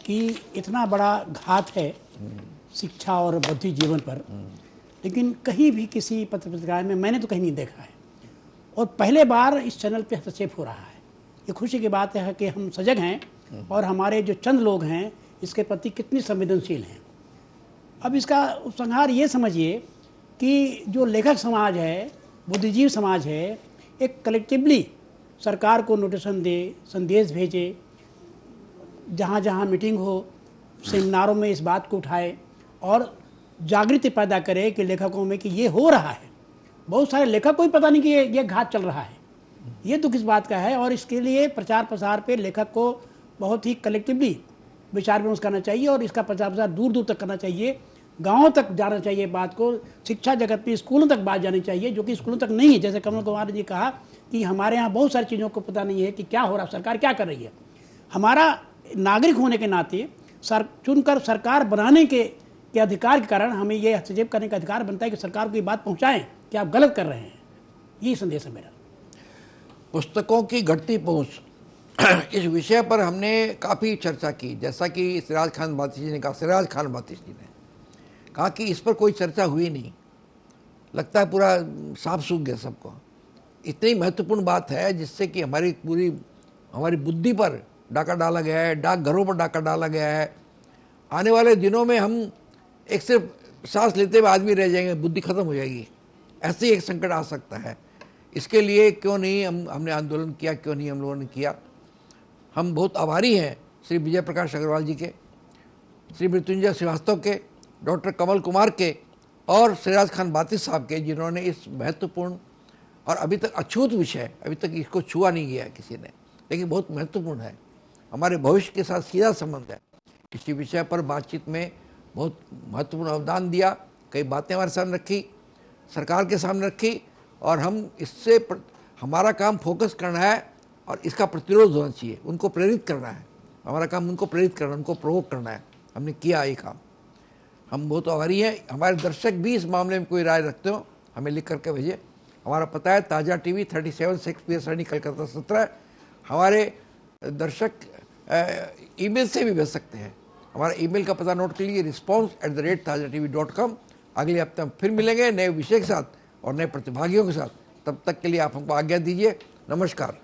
कि इतना बड़ा घात है शिक्षा और बौद्धिक जीवन पर, लेकिन कहीं भी किसी पत्र पत्रिकाएं में मैंने तो कहीं नहीं देखा है, और पहले बार इस चैनल पे हस्तक्षेप हो रहा है। ये खुशी की बात है कि हम सजग हैं और हमारे जो चंद लोग हैं इसके प्रति कितनी संवेदनशील हैं। अब इसका उपसंहार ये समझिए कि जो लेखक समाज है, बुद्धिजीवी समाज है, एक कलेक्टिवली सरकार को नोटिसन दे, संदेश भेजे, जहाँ जहाँ मीटिंग हो, सेमिनारों में इस बात को उठाए और जागृति पैदा करे कि लेखकों में कि ये हो रहा है। बहुत सारे लेखक को ही पता नहीं कि ये घात चल रहा है। ये दुख इस बात का है, और इसके लिए प्रचार प्रसार पे लेखक को बहुत ही कलेक्टिवली विचार विमर्श करना चाहिए, और इसका प्रचार प्रसार दूर दूर तक करना चाहिए, गाँव तक जाना चाहिए बात को, शिक्षा जगत में स्कूलों तक बात जानी चाहिए, जो कि स्कूलों तक नहीं है। जैसे कमल कुमार जी कहा कि हमारे यहाँ बहुत सारी चीज़ों को पता नहीं है कि क्या हो रहा है, सरकार क्या कर रही है। हमारा नागरिक होने के नाते चुनकर सरकार बनाने के अधिकार के कारण हमें ये हस्तक्षेप करने का अधिकार बनता है कि सरकार को ये बात पहुँचाएं कि आप गलत कर रहे हैं। यही संदेश है मेरा। पुस्तकों की घटती पहुँच, इस विषय पर हमने काफ़ी चर्चा की। जैसा कि सिराज खान बाती जी ने कहा, सिराज खान बाती जी ने कहा कि इस पर कोई चर्चा हुई नहीं। लगता है पूरा सांप सूख गया सबको। इतनी महत्वपूर्ण बात है जिससे कि हमारी बुद्धि पर डाका डाला गया है, डाकघरों पर डाका डाला गया है। आने वाले दिनों में हम एक सिर्फ सांस लेते हुए आदमी रह जाएंगे, बुद्धि खत्म हो जाएगी। ऐसे ही एक संकट आ सकता है। इसके लिए क्यों नहीं हमने आंदोलन किया, क्यों नहीं हम लोगों ने किया। हम बहुत आभारी हैं श्री विजय प्रकाश अग्रवाल जी के, श्री मृत्युंजय श्रीवास्तव के, डॉक्टर कमल कुमार के और सिराज खान बातिश साहब के, जिन्होंने इस महत्वपूर्ण और अभी तक अछूत विषय, अभी तक इसको छुआ नहीं गया किसी ने, लेकिन बहुत महत्वपूर्ण है, हमारे भविष्य के साथ सीधा संबंध है, इसी विषय पर बातचीत में बहुत महत्वपूर्ण अवदान दिया। कई बातें हमारे सामने रखी, सरकार के सामने रखी, और हम इससे हमारा काम फोकस करना है और इसका प्रतिरोध होना चाहिए, उनको प्रेरित करना है। हमारा काम उनको प्रेरित करना, उनको प्रोवोक करना है। हमने किया ये काम, हम बहुत आभारी हैं। हमारे दर्शक भी इस मामले में कोई राय रखते हो हमें लिख करके भेजें। हमारा पता है ताज़ा टीवी 37 शेक्सपियर सरणी कलकत्ता 17। हमारे दर्शक ईमेल से भी भेज सकते हैं। हमारा ईमेल का पता नोट कर लीजिए, response@tazatv.com। अगले हफ्ते हम फिर मिलेंगे नए विषय के साथ और नए प्रतिभागियों के साथ। तब तक के लिए आप हमको आज्ञा दीजिए। नमस्कार।